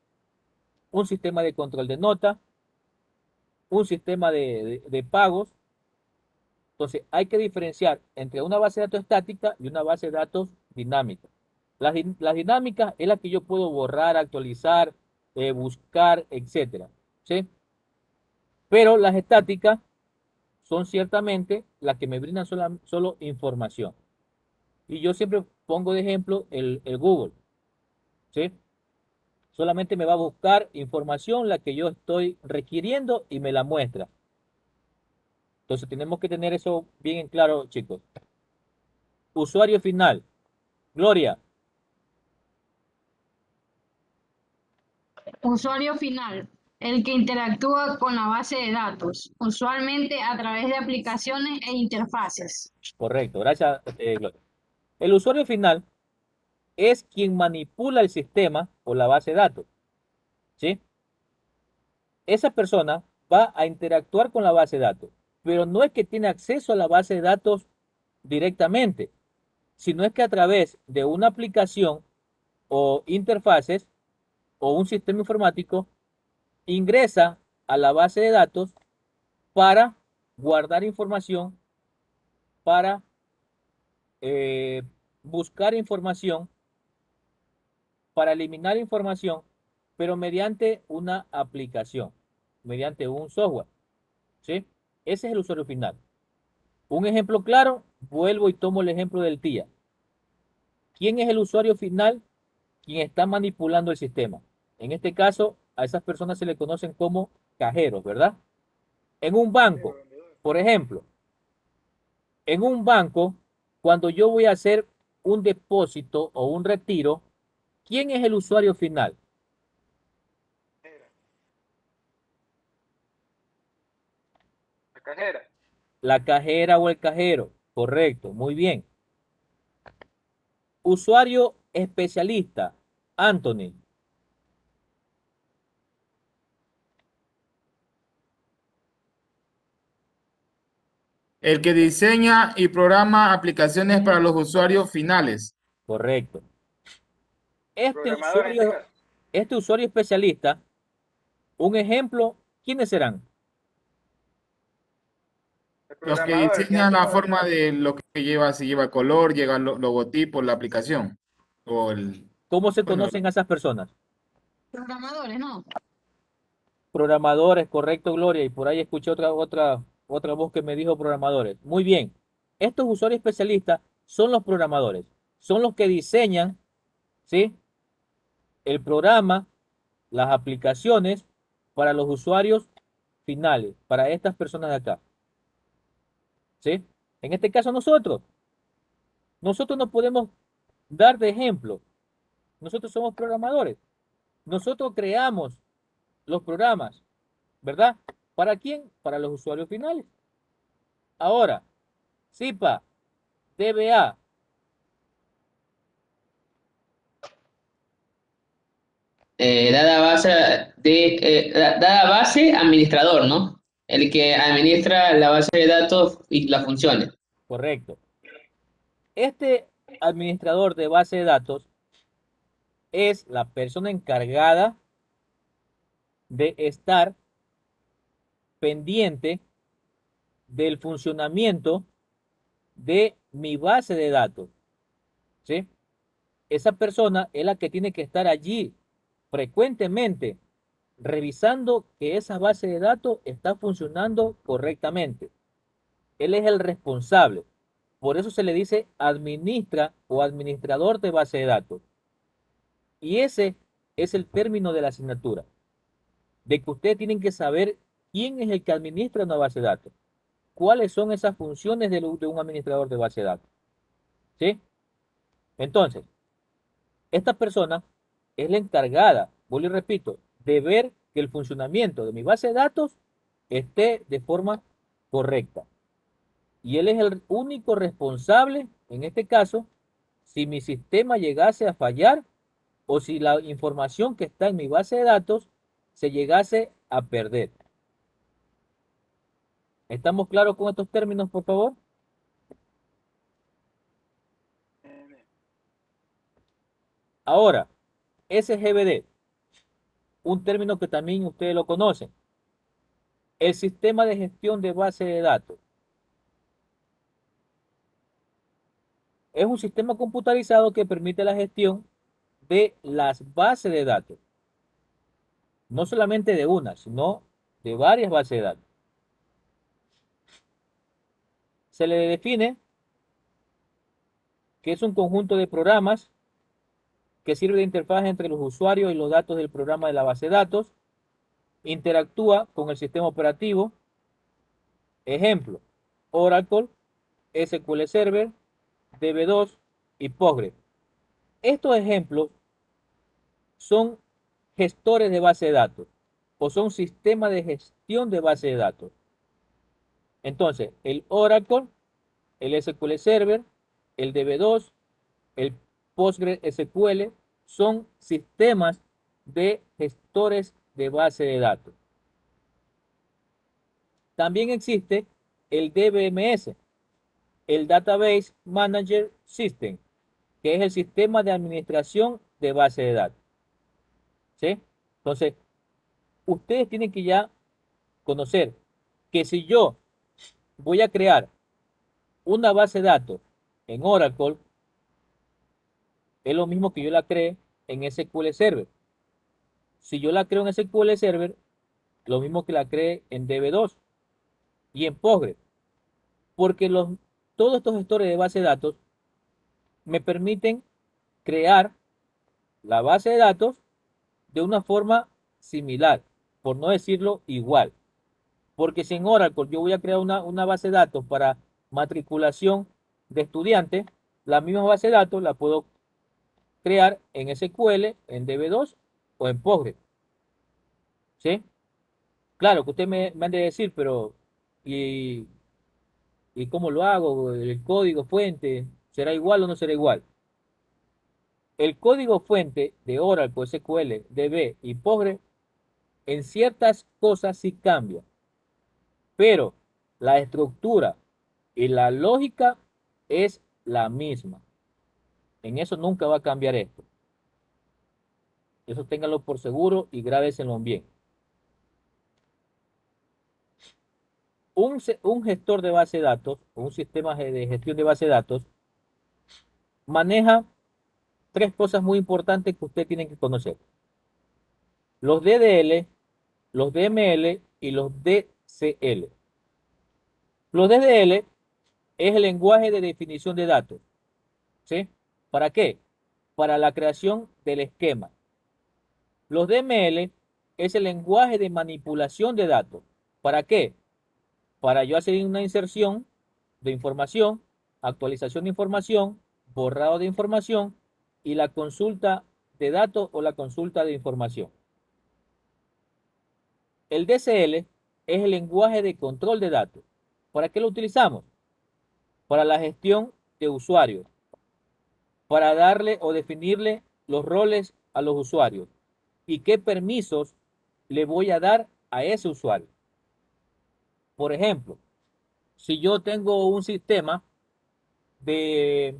un sistema de control de nota, un sistema de pagos. Entonces, hay que diferenciar entre una base de datos estática y una base de datos dinámica. Las dinámicas es la que yo puedo borrar, actualizar, buscar, etcétera, ¿sí? Pero las estáticas son ciertamente las que me brindan solo información. Y yo siempre pongo de ejemplo el Google, ¿sí? Solamente me va a buscar información la que yo estoy requiriendo y me la muestra. Entonces tenemos que tener eso bien en claro, chicos. Usuario final. Gloria, Usuario final, el que interactúa con la base de datos, usualmente a través de aplicaciones e interfaces. correcto, gracias, Gloria. El usuario final es quien manipula el sistema o la base de datos, ¿sí? Esa persona va a interactuar con la base de datos, pero no es que tiene acceso a la base de datos directamente, sino es que a través de una aplicación o interfaces o un sistema informático ingresa a la base de datos para guardar información, para eh, buscar información, para eliminar información, pero mediante una aplicación, mediante un software, ¿sí? Ese es el usuario final. Un ejemplo claro, vuelvo y tomo el ejemplo del TIA. ¿Quién es el usuario final? Quien está manipulando el sistema. En este caso, a esas personas se le conocen como cajeros, ¿verdad? En un banco, por ejemplo, en un banco, cuando yo voy a hacer un depósito o un retiro, ¿quién es el usuario final? La cajera. La cajera o el cajero. Correcto, muy bien. Usuario especialista, Anthony. El que diseña y programa aplicaciones para los usuarios finales. Correcto. Este Programador en este usuario, caso. este usuario especialista, un ejemplo, ¿quiénes serán? El Los que programador que diseñan hace la todo. forma de lo que lleva, si lleva color, llega el logotipo, la aplicación. O el, ¿Cómo se bueno, conocen a esas personas? Programadores, ¿no? Programadores, correcto, Gloria. Y por ahí escuché otra voz que me dijo programadores. Muy bien. Estos usuarios especialistas son los programadores. Son los que diseñan, ¿sí? El programa, las aplicaciones para los usuarios finales, para estas personas de acá. ¿Sí? En este caso nosotros Nosotros no podemos dar de ejemplo. Nosotros somos programadores. Nosotros creamos los programas, ¿verdad? ¿Para quién? Para los usuarios finales. Ahora, CIPA, DBA. Dada base administrador, ¿no? El que administra la base de datos y las funciones. Correcto. Este administrador de base de datos es la persona encargada de estar pendiente del funcionamiento de mi base de datos, ¿sí? Esa persona es la que tiene que estar allí frecuentemente revisando que esa base de datos está funcionando correctamente. Él es el responsable. Por eso se le dice administra o administrador de base de datos. Y ese es el término de la asignatura, de que ustedes tienen que saber quién es el que administra una base de datos, cuáles son esas funciones de un administrador de base de datos. ¿Sí? Entonces, esta persona es la encargada, vuelvo y repito, de ver que el funcionamiento de mi base de datos esté de forma correcta. Y él es el único responsable, en este caso, si mi sistema llegase a fallar o si la información que está en mi base de datos se llegase a perder. ¿Estamos claros con estos términos, por favor? Ahora, SGBD, un término que también ustedes lo conocen. El sistema de gestión de base de datos. Es un sistema computarizado que permite la gestión de las bases de datos. No solamente de una, sino de varias bases de datos. Se le define que es un conjunto de programas que sirve de interfaz entre los usuarios y los datos del programa de la base de datos. Interactúa con el sistema operativo. Ejemplo, Oracle, SQL Server, DB2 y Postgres. Estos ejemplos son gestores de base de datos o son sistemas de gestión de base de datos. Entonces, el Oracle, el SQL Server, el DB2, el PostgreSQL son sistemas de gestores de base de datos. También existe el DBMS, el Database Manager System, que es el sistema de administración de base de datos. ¿Sí? Entonces, ustedes tienen que ya conocer que si yo voy a crear una base de datos en Oracle, es lo mismo que yo la cree en SQL Server. Si yo la creo en SQL Server, lo mismo que la cree en DB2 y en Postgres. Porque todos estos gestores de base de datos me permiten crear la base de datos de una forma similar, por no decirlo igual. Porque si en Oracle yo voy a crear una base de datos para matriculación de estudiantes, la misma base de datos la puedo crear en SQL, en DB2 o en Postgres. ¿Sí? Claro que usted me han de decir, pero ¿y, ¿y cómo lo hago? ¿El código fuente será igual o no será igual? El código fuente de Oracle, SQL, DB y Postgres en ciertas cosas sí cambia, pero la estructura y la lógica es la misma. En eso nunca va a cambiar esto. Eso ténganlo por seguro y grábeselo bien. Un gestor de base de datos, un sistema de gestión de base de datos, maneja tres cosas muy importantes que usted tiene que conocer. Los DDL, los DML y los DCL. Los DDL es el lenguaje de definición de datos. ¿Sí? ¿Para qué? Para la creación del esquema. Los DML es el lenguaje de manipulación de datos. ¿Para qué? Para yo hacer una inserción de información, actualización de información, borrado de información y la consulta de datos o la consulta de información. El DCL es el lenguaje de control de datos. ¿Para qué lo utilizamos? Para la gestión de usuarios, para darle o definirle los roles a los usuarios y qué permisos le voy a dar a ese usuario. Por ejemplo, si yo tengo un sistema de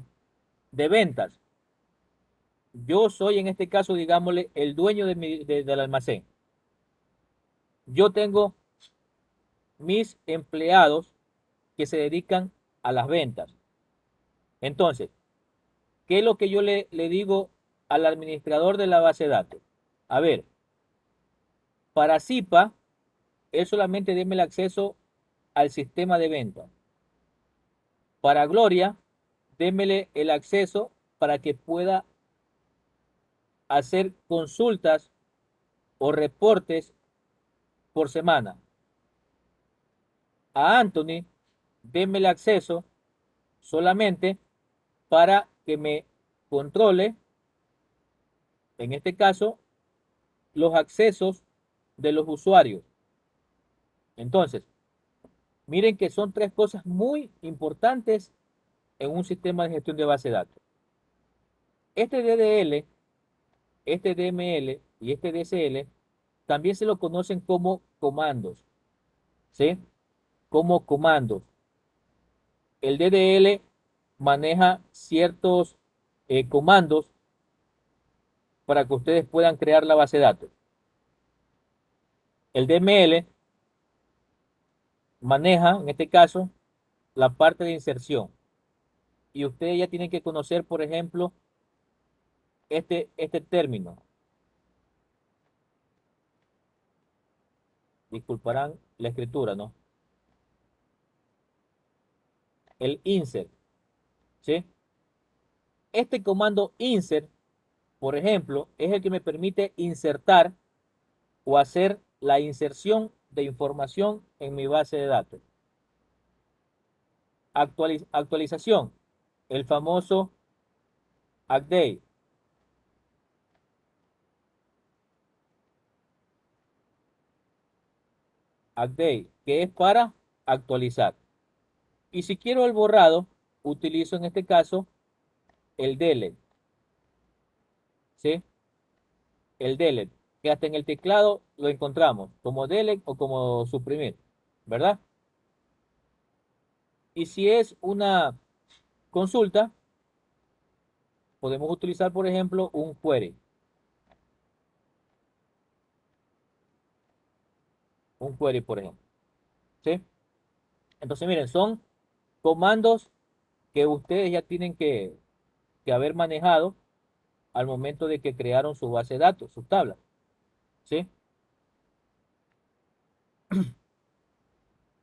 ventas, yo soy en este caso, digámosle, el dueño del almacén. Yo tengo mis empleados que se dedican a las ventas. Entonces, ¿qué es lo que yo le digo al administrador de la base de datos? A ver, para Zipa, él solamente déme el acceso al sistema de ventas. Para Gloria, démele el acceso para que pueda hacer consultas o reportes por semana. A Anthony, déme el acceso solamente para que me controle, en este caso, los accesos de los usuarios. Entonces, miren que son tres cosas muy importantes en un sistema de gestión de base de datos. Este DDL, este DML y este DCL también se lo conocen como comandos, ¿sí? Como comandos. El DDL maneja ciertos comandos para que ustedes puedan crear la base de datos. El DML maneja, en este caso, la parte de inserción. Y ustedes ya tienen que conocer, por ejemplo, este término. Disculparán la escritura, ¿no? El insert, ¿sí? Este comando insert, por ejemplo, es el que me permite insertar o hacer la inserción de información en mi base de datos. Actualización, el famoso update. Update, que es para actualizar. Y si quiero el borrado, utilizo en este caso el delete. ¿Sí? El delete, que hasta en el teclado lo encontramos como delete o como suprimir, ¿verdad? Y si es una consulta, podemos utilizar, por ejemplo, un query. Un query, por ejemplo. ¿Sí? Entonces, miren, son comandos que ustedes ya tienen que haber manejado al momento de que crearon su base de datos, sus tablas. ¿Sí?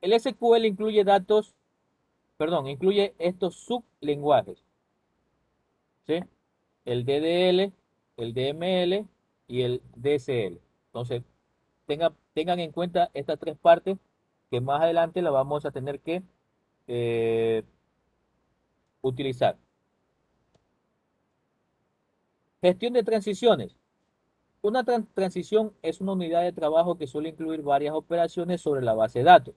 El SQL incluye datos, perdón, incluye estos sublenguajes. ¿Sí? El DDL, el DML y el DSL. Entonces, tengan en cuenta estas tres partes que más adelante las vamos a tener que utilizar. Gestión de transiciones. Una transición es una unidad de trabajo que suele incluir varias operaciones sobre la base de datos.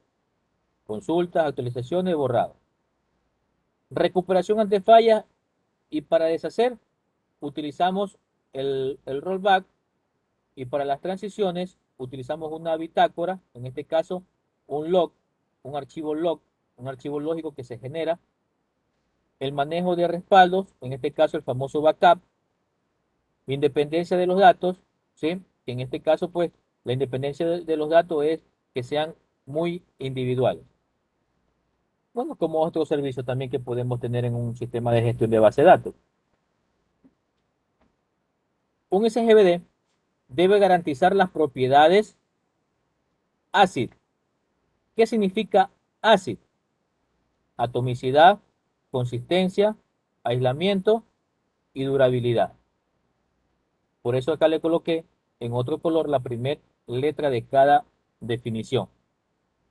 Consultas, actualizaciones, borrado. Recuperación ante falla y para deshacer utilizamos el rollback y para las transiciones utilizamos una bitácora, en este caso un log, un archivo log, un archivo lógico que se genera. El manejo de respaldos, en este caso el famoso backup. Independencia de los datos, ¿sí? Que en este caso, pues, la independencia de los datos es que sean muy individuales. Bueno, como otro servicio también que podemos tener en un sistema de gestión de base de datos. Un SGBD debe garantizar las propiedades ACID. ¿Qué significa ACID? Atomicidad, consistencia, aislamiento y durabilidad. Por eso acá le coloqué en otro color la primera letra de cada definición,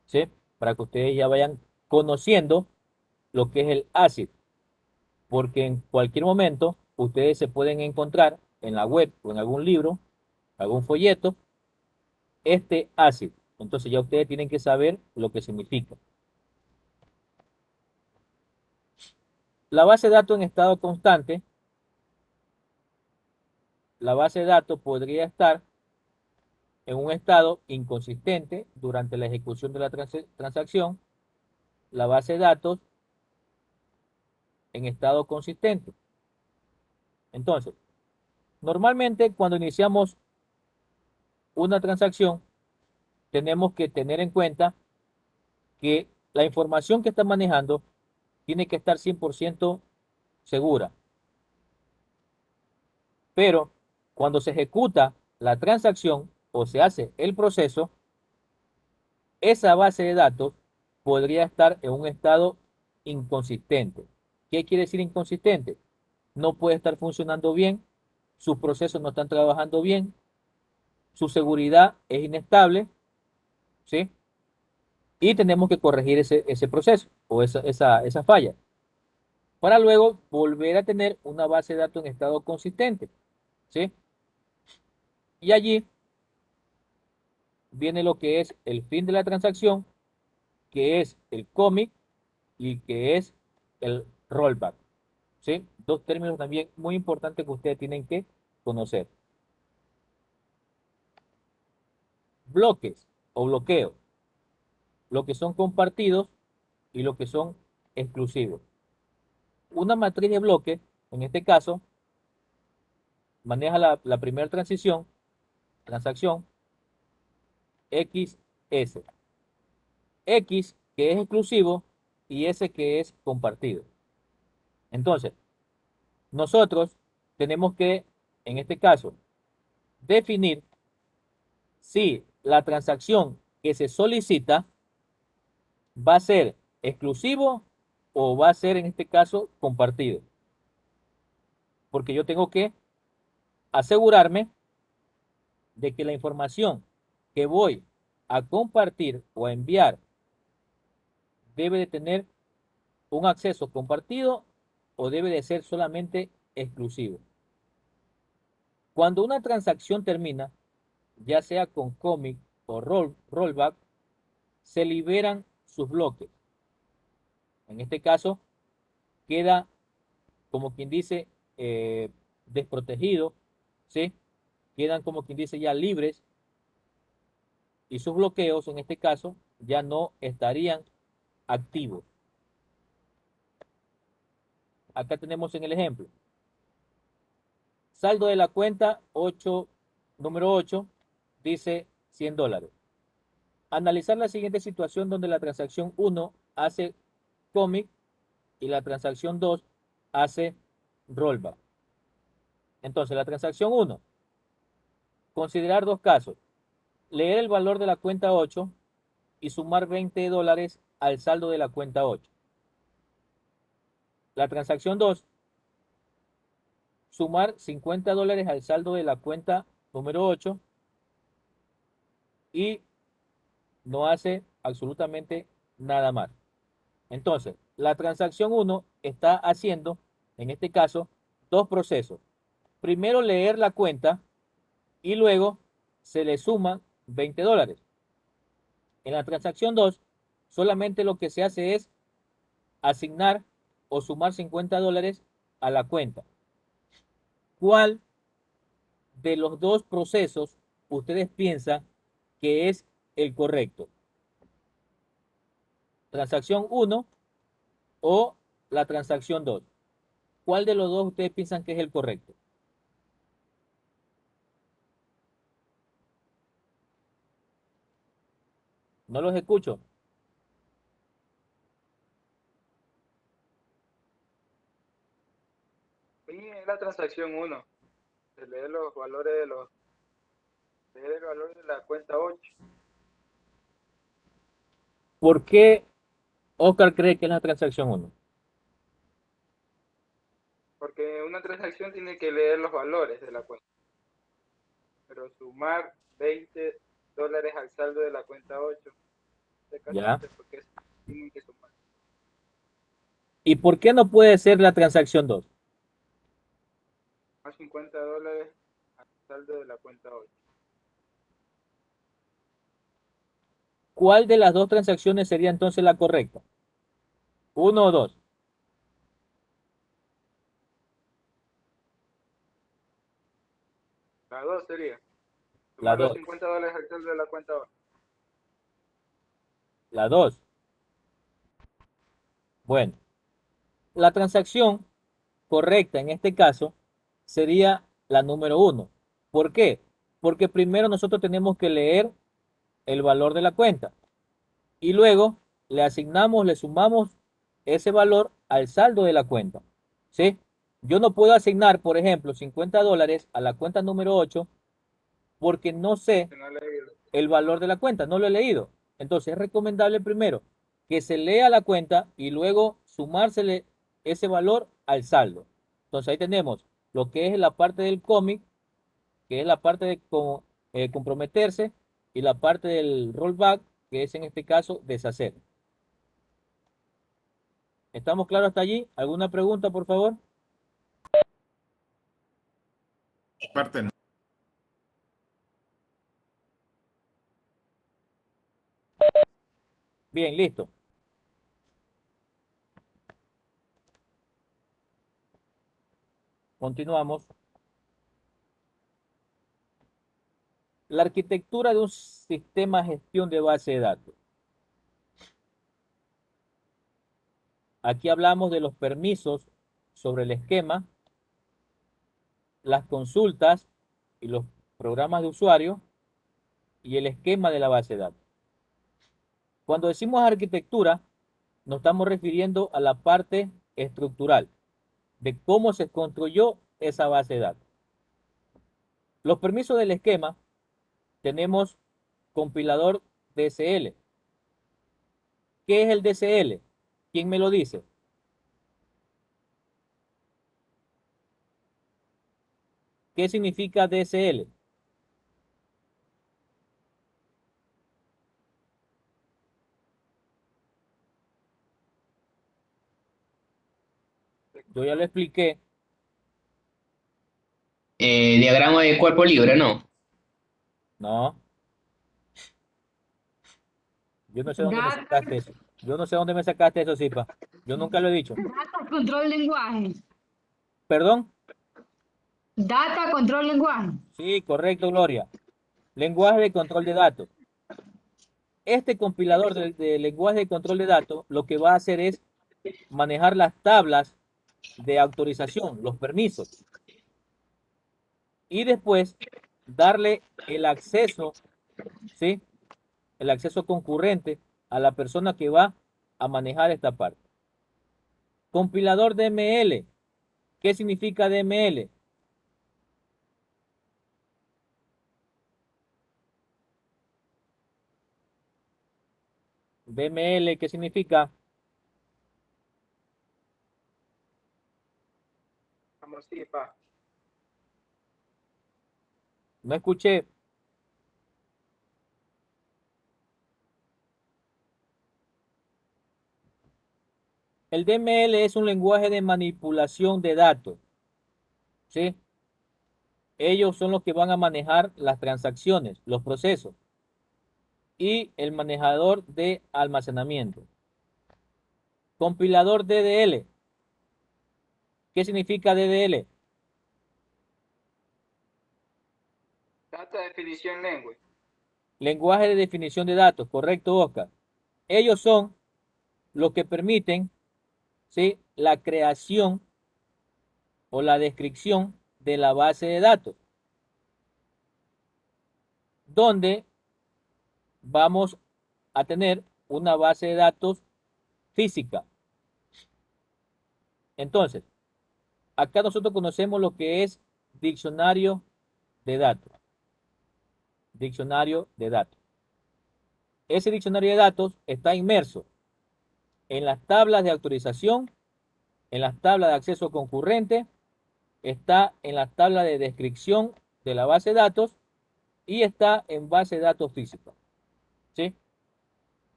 ¿sí? Para que ustedes ya vayan conociendo lo que es el ACID. porque en cualquier momento ustedes se pueden encontrar en la web o en algún libro, algún folleto, este ACID. Entonces ya ustedes tienen que saber lo que significa. La base de datos en estado constante, la base de datos podría estar en un estado inconsistente durante la ejecución de la transacción, la base de datos en estado consistente. Entonces, normalmente cuando iniciamos una transacción, tenemos que tener en cuenta que la información que está manejando tiene que estar 100% segura. Pero cuando se ejecuta la transacción o se hace el proceso, esa base de datos podría estar en un estado inconsistente. ¿Qué quiere decir inconsistente? No puede estar funcionando bien, sus procesos no están trabajando bien, su seguridad es inestable, ¿sí? Y tenemos que corregir ese proceso o esa falla para luego volver a tener una base de datos en estado consistente, ¿sí? Y allí viene lo que es el fin de la transacción, que es el commit y que es el rollback, ¿sí? Dos términos también muy importantes que ustedes tienen que conocer. Bloques o bloqueos, lo que son compartidos y lo que son exclusivos. Una matriz de bloques, en este caso, maneja la primera transacción, XS. X que es exclusivo y S que es compartido. Entonces, nosotros tenemos que, en este caso, definir si la transacción que se solicita va a ser exclusivo o va a ser, en este caso, compartido. Porque yo tengo que asegurarme de que la información que voy a compartir o a enviar debe de tener un acceso compartido o debe de ser solamente exclusivo. Cuando una transacción termina, ya sea con commit o rollback, se liberan sus bloques. En este caso, queda, como quien dice, desprotegido, ¿sí? Quedan, como quien dice, ya libres y sus bloqueos, en este caso, ya no estarían activos. Acá tenemos en el ejemplo. Saldo de la cuenta número 8 dice $100. Analizar la siguiente situación donde la transacción 1 hace commit y la transacción 2 hace rollback. Entonces, la transacción 1, considerar dos casos. Leer el valor de la cuenta 8 y sumar $20 al saldo de la cuenta 8. La transacción 2, sumar $50 al saldo de la cuenta número 8 y no hace absolutamente nada más. Entonces, la transacción 1 está haciendo, en este caso, dos procesos. Primero leer la cuenta y luego se le suman $20. En la transacción 2, solamente lo que se hace es asignar o sumar $50 a la cuenta. ¿Cuál de los dos procesos ustedes piensan que es el correcto? ¿Transacción 1 o la transacción 2? ¿Cuál de los dos ustedes piensan que es el correcto? No los escucho. Sí, es la transacción 1. Se lee los valores de la cuenta 8. ¿Por qué Oscar cree que es la transacción 1? Porque una transacción tiene que leer los valores de la cuenta. Pero sumar $20 al saldo de la cuenta 8. En este caso ¿Ya? no sé por qué tienen que sumar. ¿Y por qué no puede ser la transacción 2? Más $50 al saldo de la cuenta 8. ¿Cuál de las dos transacciones sería entonces la correcta? ¿1 o 2? La 2 sería. La Sumar los 2. $50 al saldo de la cuenta 8. La 2. Bueno, la transacción correcta en este caso sería la número 1. ¿Por qué? Porque primero nosotros tenemos que leer el valor de la cuenta y luego le asignamos, le sumamos ese valor al saldo de la cuenta. ¿Sí? Yo no puedo asignar, por ejemplo, $50 a la cuenta número 8 porque no sé Que no le digo. el valor de la cuenta, no lo he leído. Entonces es recomendable primero que se lea la cuenta y luego sumársele ese valor al saldo. Entonces ahí tenemos lo que es la parte del cómic, que es la parte de comprometerse, y la parte del rollback, que es en este caso deshacer. ¿Estamos claros hasta allí? ¿Alguna pregunta, por favor? Parte no. Bien, listo. Continuamos. La arquitectura de un sistema de gestión de base de datos. Aquí hablamos de los permisos sobre el esquema, las consultas y los programas de usuario y el esquema de la base de datos. Cuando decimos arquitectura, nos estamos refiriendo a la parte estructural de cómo se construyó esa base de datos. Los permisos del esquema, tenemos compilador DSL. ¿Qué es el DSL? ¿Quién me lo dice? ¿Qué significa DSL? Yo ya lo expliqué. Diagrama de cuerpo libre, ¿no? No, yo no sé dónde me Data, sacaste eso. Yo no sé dónde me sacaste eso, Zipa. Yo nunca lo he dicho. data, control, lenguaje. ¿Perdón? Data, control, lenguaje. Sí, correcto, Gloria. Lenguaje de control de datos. Este compilador de lenguaje de control de datos lo que va a hacer es manejar las tablas de autorización, los permisos, y después darle el acceso, ¿sí? El acceso concurrente a la persona que va a manejar esta parte. Compilador DML. ¿Qué significa DML? DML, ¿qué significa? Vamos, sí, pa. No escuché. El DML es un lenguaje de manipulación de datos, ¿sí? Ellos son los que van a manejar las transacciones, los procesos y el manejador de almacenamiento. Compilador DDL. ¿Qué significa DDL? Data definición language. Lenguaje de definición de datos, correcto, Oscar. Ellos son los que permiten, ¿sí?, la creación o la descripción de la base de datos, donde vamos a tener una base de datos física. Entonces, acá nosotros conocemos lo que es diccionario de datos. Diccionario de datos. Ese diccionario de datos está inmerso en las tablas de autorización, en las tablas de acceso concurrente, está en la tabla de descripción de la base de datos y está en base de datos física. ¿Sí?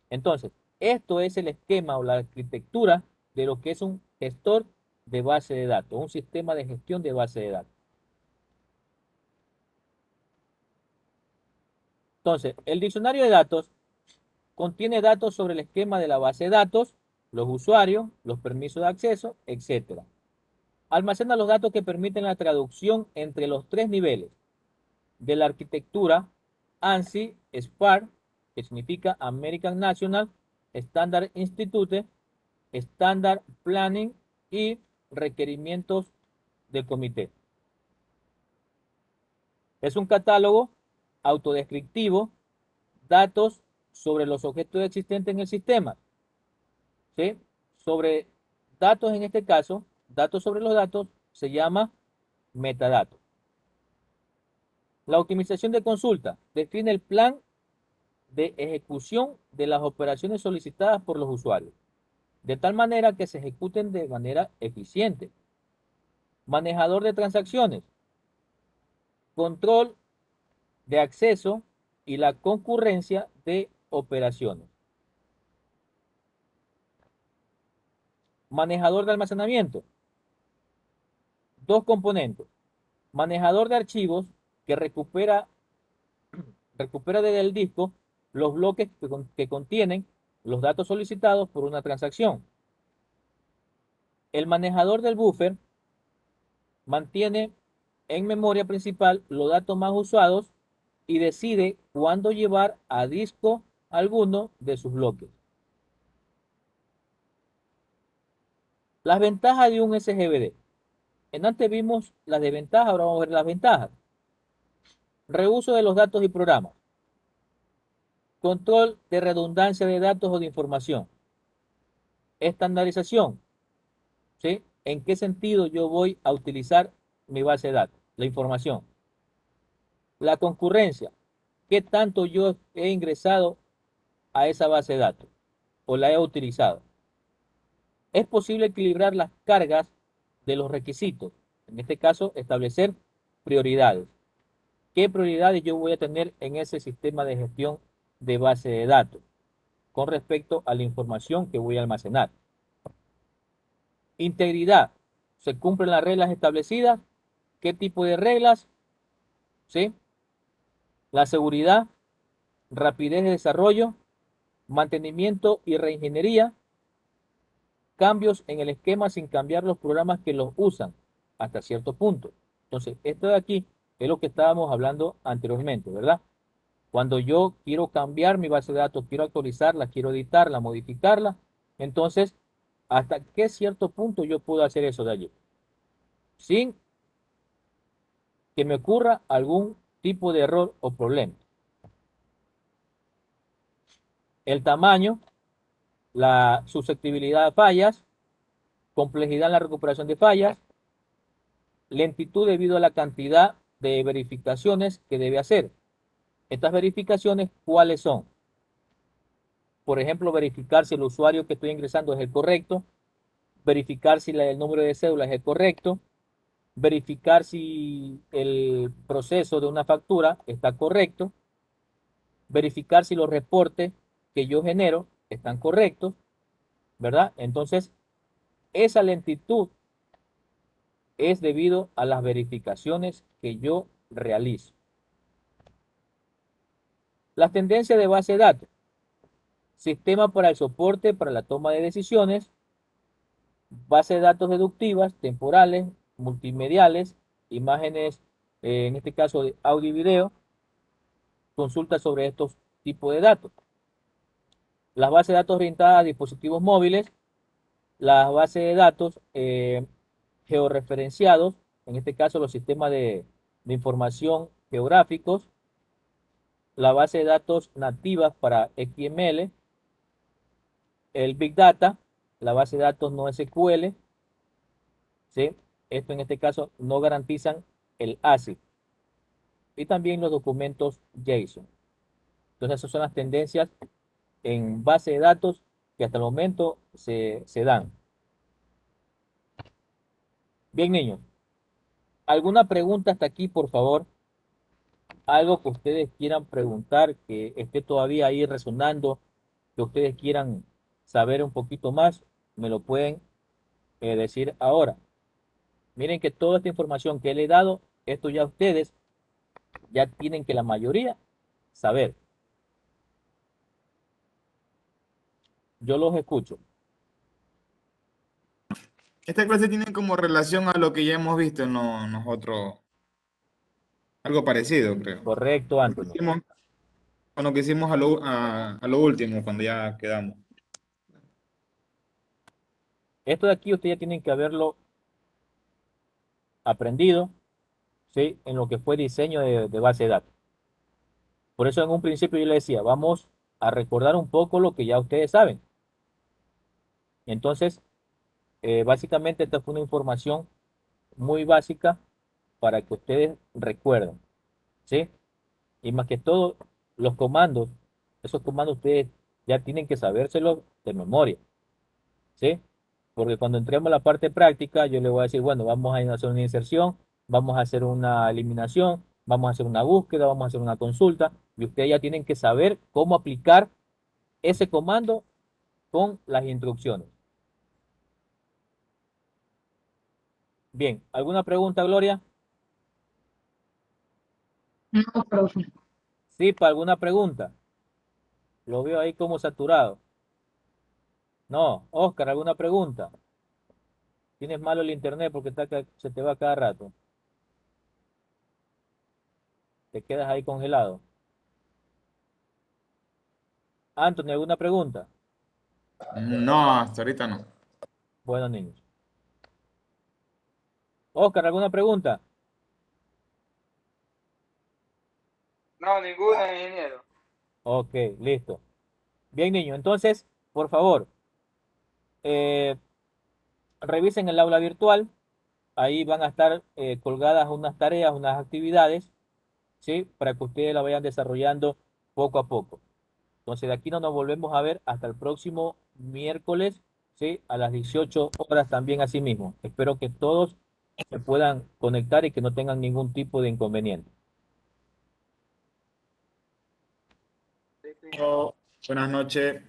Entonces, esto es el esquema o la arquitectura de lo que es un gestor de base de datos, un sistema de gestión de base de datos. Entonces, el diccionario de datos contiene datos sobre el esquema de la base de datos, los usuarios, los permisos de acceso, etc. Almacena los datos que permiten la traducción entre los tres niveles de la arquitectura ANSI, SPARC, que significa American National Standard Institute, Standard Planning y requerimientos del comité. Es un catálogo autodescriptivo, datos sobre los objetos existentes en el sistema, ¿sí? Sobre datos, en este caso, datos sobre los datos, se llama metadatos. La optimización de consulta define el plan de ejecución de las operaciones solicitadas por los usuarios, de tal manera que se ejecuten de manera eficiente. Manejador de transacciones, control de acceso y la concurrencia de operaciones. Manejador de almacenamiento, dos componentes. Manejador de archivos que recupera desde el disco los bloques que contienen los datos solicitados por una transacción. El manejador del buffer mantiene en memoria principal los datos más usados y decide cuándo llevar a disco alguno de sus bloques. Las ventajas de un SGBD. En antes vimos las desventajas, ahora vamos a ver las ventajas. Reuso de los datos y programas. Control de redundancia de datos o de información. Estandarización. ¿Sí? ¿En qué sentido yo voy a utilizar mi base de datos? La información. La concurrencia. ¿Qué tanto yo he ingresado a esa base de datos o la he utilizado? Es posible equilibrar las cargas de los requisitos. En este caso, establecer prioridades. ¿Qué prioridades yo voy a tener en ese sistema de gestión de base de datos con respecto a la información que voy a almacenar? Integridad. ¿Se cumplen las reglas establecidas? ¿Qué tipo de reglas? ¿Sí? La seguridad, rapidez de desarrollo, mantenimiento y reingeniería, cambios en el esquema sin cambiar los programas que los usan hasta cierto punto. Entonces, esto de aquí es lo que estábamos hablando anteriormente, ¿verdad? Cuando yo quiero cambiar mi base de datos, quiero actualizarla, quiero editarla, modificarla, entonces, ¿hasta qué cierto punto yo puedo hacer eso de allí? Sin que me ocurra algún tipo de error o problema. El tamaño, la susceptibilidad a fallas, complejidad en la recuperación de fallas, lentitud debido a la cantidad de verificaciones que debe hacer. Estas verificaciones, ¿cuáles son? Por ejemplo, verificar si el usuario que estoy ingresando es el correcto, verificar si el número de cédula es el correcto, verificar si el proceso de una factura está correcto, verificar si los reportes que yo genero están correctos, ¿verdad? Entonces, esa lentitud es debido a las verificaciones que yo realizo. Las tendencias de base de datos. Sistema para el soporte para la toma de decisiones. Base de datos deductivas, temporales, multimediales, imágenes, en este caso de audio y video. Consulta sobre estos tipos de datos. Las bases de datos orientadas a dispositivos móviles. Las bases de datos georreferenciados, en este caso los sistemas de información geográficos, la base de datos nativas para XML, el Big Data, la base de datos no SQL, ¿sí? Esto en este caso no garantizan el ACID, y también los documentos JSON. Entonces esas son las tendencias en base de datos que hasta el momento se dan. Bien, niños. ¿Alguna pregunta hasta aquí, por favor? Algo que ustedes quieran preguntar, que esté todavía ahí resonando, que ustedes quieran saber un poquito más, me lo pueden decir ahora. Miren que toda esta información que le he dado, esto ya ustedes ya tienen que la mayoría saber. Yo los escucho. Esta clase tiene como relación a lo que ya hemos visto en nosotros, algo parecido, creo. Correcto, Antonio. Con lo que hicimos a lo último, cuando ya quedamos. Esto de aquí ustedes ya tienen que haberlo aprendido, ¿sí? En lo que fue diseño de base de datos. Por eso en un principio yo les decía, vamos a recordar un poco lo que ya ustedes saben. Entonces, básicamente esta fue una información muy básica para que ustedes recuerden, ¿sí? Y más que todo, los comandos, esos comandos ustedes ya tienen que sabérselos de memoria, ¿sí? Porque cuando entremos a la parte práctica, yo les voy a decir, bueno, vamos a hacer una inserción, vamos a hacer una eliminación, vamos a hacer una búsqueda, vamos a hacer una consulta, y ustedes ya tienen que saber cómo aplicar ese comando con las instrucciones. Bien, ¿alguna pregunta, Gloria? No, profe. Sí, para alguna pregunta. Lo veo ahí como saturado. No, Oscar, ¿alguna pregunta? Tienes malo el internet porque se te va cada rato. Te quedas ahí congelado. Anthony, ¿alguna pregunta? No, hasta ahorita no. Bueno, niños. Oscar, ¿alguna pregunta? No, ninguna, ingeniero. Ok, listo. Bien, niños. Entonces, por favor, eh, revisen el aula virtual. Ahí van a estar colgadas unas tareas, unas actividades, ¿sí? Para que ustedes la vayan desarrollando poco a poco. Entonces, de aquí no nos volvemos a ver hasta el próximo miércoles, ¿sí? A las 18 horas también así mismo. Espero que todos se puedan conectar y que no tengan ningún tipo de inconveniente. Buenas noches.